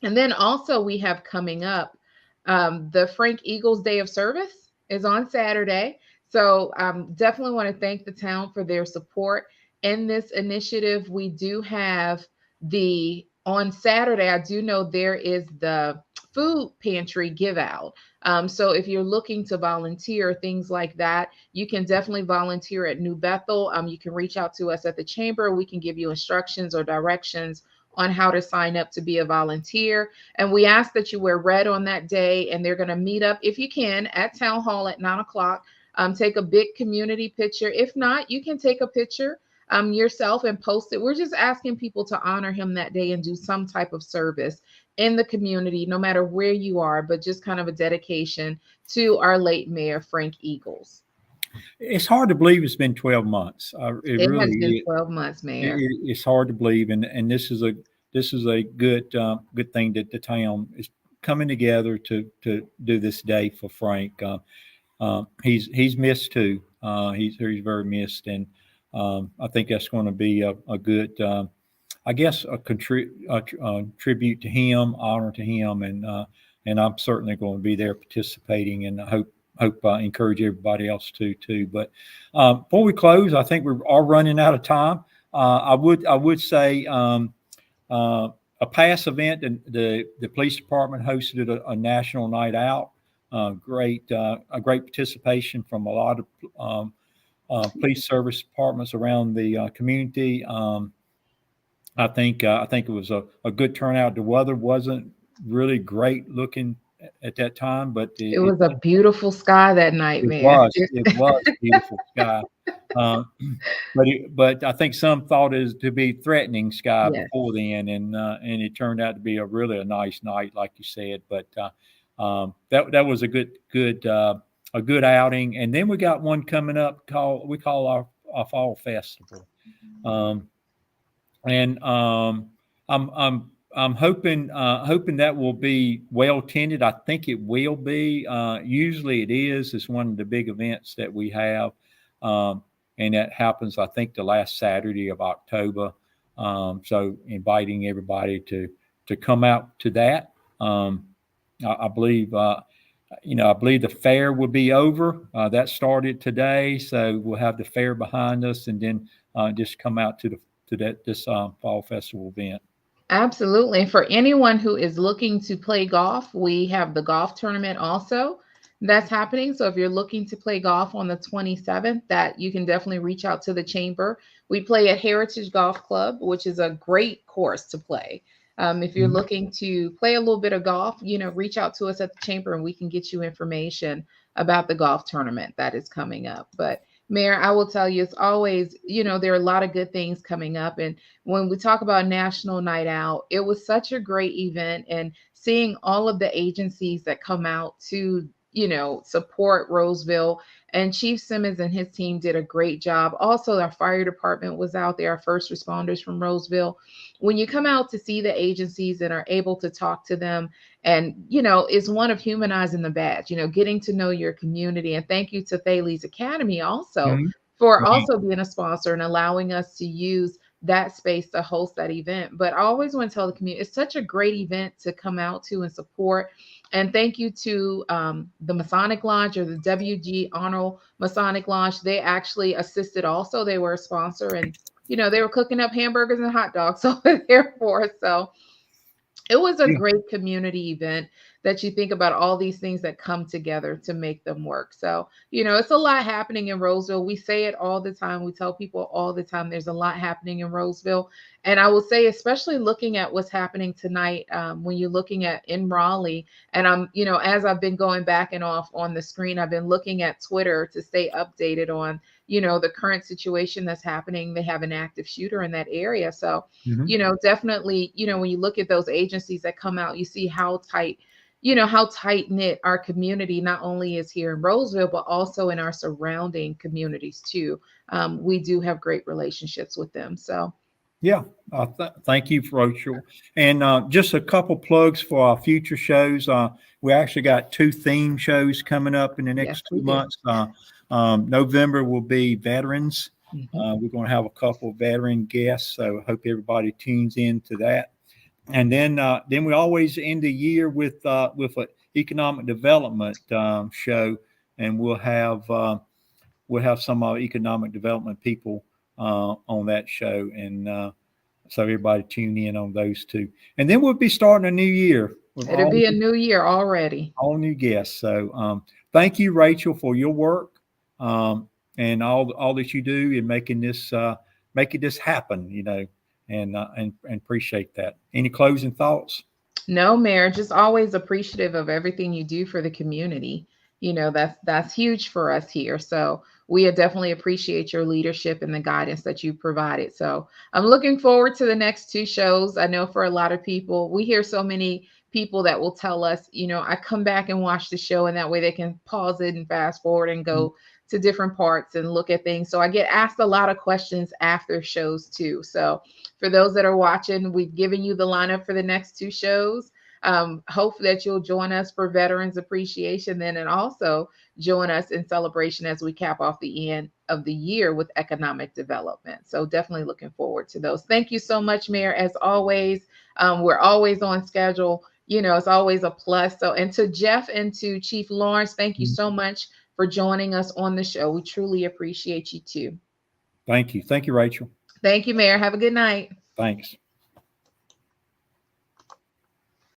A: And then also we have coming up, the Frank Eagles Day of Service is on Saturday. So definitely want to thank the town for their support in this initiative. We do have on Saturday, I do know there is the food pantry give out. So if you're looking to volunteer, things like that, you can definitely volunteer at New Bethel. You can reach out to us at the chamber. We can give you instructions or directions on how to sign up to be a volunteer. And we ask that you wear red on that day. And they're going to meet up, if you can, at Town Hall at 9:00. Take a big community picture. If not, you can take a picture yourself and post it. We're just asking people to honor him that day and do some type of service in the community, no matter where you are, but just kind of a dedication to our late Mayor, Frank Eagles.
B: It's hard to believe it's been 12 months.
A: It really has been 12 months, Mayor.
B: It's hard to believe. And this is a good thing that the town is coming together to do this day for Frank. He's missed too. He's very missed. And I think that's going to be a good, I guess, a tribute to him, honor to him, and I'm certainly going to be there participating, and I hope encourage everybody else to too. But before we close, I think we're all running out of time. I would say a past event, the police department hosted a national night out. A great participation from a lot of police service departments around the community. I think it was a good turnout. The weather wasn't really great looking at that time, but
A: It was a beautiful sky that night, Mayor.
B: it was beautiful sky. Uh, but I think some thought it to be threatening sky
A: Yes.
B: before then, and it turned out to be a nice night, like you said. But that was a good outing. And then we got one coming up we call our fall festival. And I'm hoping that will be well attended. I think it will be. Usually it is. It's one of the big events that we have, and that happens, I think, the last Saturday of October. So inviting everybody to come out to that. I believe I believe the fair will be over. That started today, so we'll have the fair behind us, and then just come out to this fall festival event.
A: Absolutely. And for anyone who is looking to play golf, we have the golf tournament also that's happening. So if you're looking to play golf on the 27th, that you can definitely reach out to the chamber. We play at Heritage Golf Club, which is a great course to play. If you're looking to play a little bit of golf, reach out to us at the chamber and we can get you information about the golf tournament that is coming up. But Mayor, I will tell you, it's always, there are a lot of good things coming up. And when we talk about National Night Out, it was such a great event, and seeing all of the agencies that come out to, support Rolesville, and Chief Simmons and his team did a great job. Also, our fire department was out there, our first responders from Rolesville. When you come out to see the agencies and are able to talk to them, and, it's one of humanizing the badge, getting to know your community. And thank you to Thales Academy also for also being a sponsor and allowing us to use that space to host that event. But I always want to tell the community, it's such a great event to come out to and support. And thank you to the Masonic Lodge, or the WG Arnold Masonic Lodge. They actually assisted also. They were a sponsor, and, they were cooking up hamburgers and hot dogs over there for us. So it was a great community event that you think about all these things that come together to make them work. So, it's a lot happening in Rolesville. We say it all the time. We tell people all the time, there's a lot happening in Rolesville. And I will say, especially looking at what's happening tonight, when you're looking at in Raleigh, and I'm, as I've been going back and off on the screen, I've been looking at Twitter to stay updated on, the current situation that's happening. They have an active shooter in that area. So, definitely, when you look at those agencies that come out, you see how tight knit our community not only is here in Rolesville, but also in our surrounding communities too. We do have great relationships with them. So,
B: yeah, thank you, Rachel. And just a couple plugs for our future shows. We actually got 2 theme shows coming up in the next 2 months. November will be veterans. We're going to have a couple of veteran guests, so I hope everybody tunes in to that. And then we always end the year with an economic development show, and we'll have some economic development people on that show, and so everybody tune in on those 2. And then we'll be starting a new year.
A: It'll be a new year already.
B: All new guests. So thank you, Rachel, for your work and all that you do in making this happen. And appreciate that. Any closing thoughts?
A: No, Mayor, just always appreciative of everything you do for the community. That's huge for us here. So we definitely appreciate your leadership and the guidance that you provided. So I'm looking forward to the next 2 shows. I know for a lot of people, we hear so many people that will tell us, I come back and watch the show, and that way they can pause it and fast forward and go to different parts and look at things. So I get asked a lot of questions after shows too. So for those that are watching, we've given you the lineup for the next 2 shows. Hope that you'll join us for Veterans Appreciation then, and also join us in celebration as we cap off the end of the year with economic development. So definitely looking forward to those. Thank you so much, Mayor. As always, we're always on schedule. It's always a plus. So, and to Jeff and to Chief Lawrence, thank you so much for joining us on the show. We truly appreciate you too.
B: Thank you. Thank you, Rachel.
A: Thank you, Mayor. Have a good night.
B: Thanks.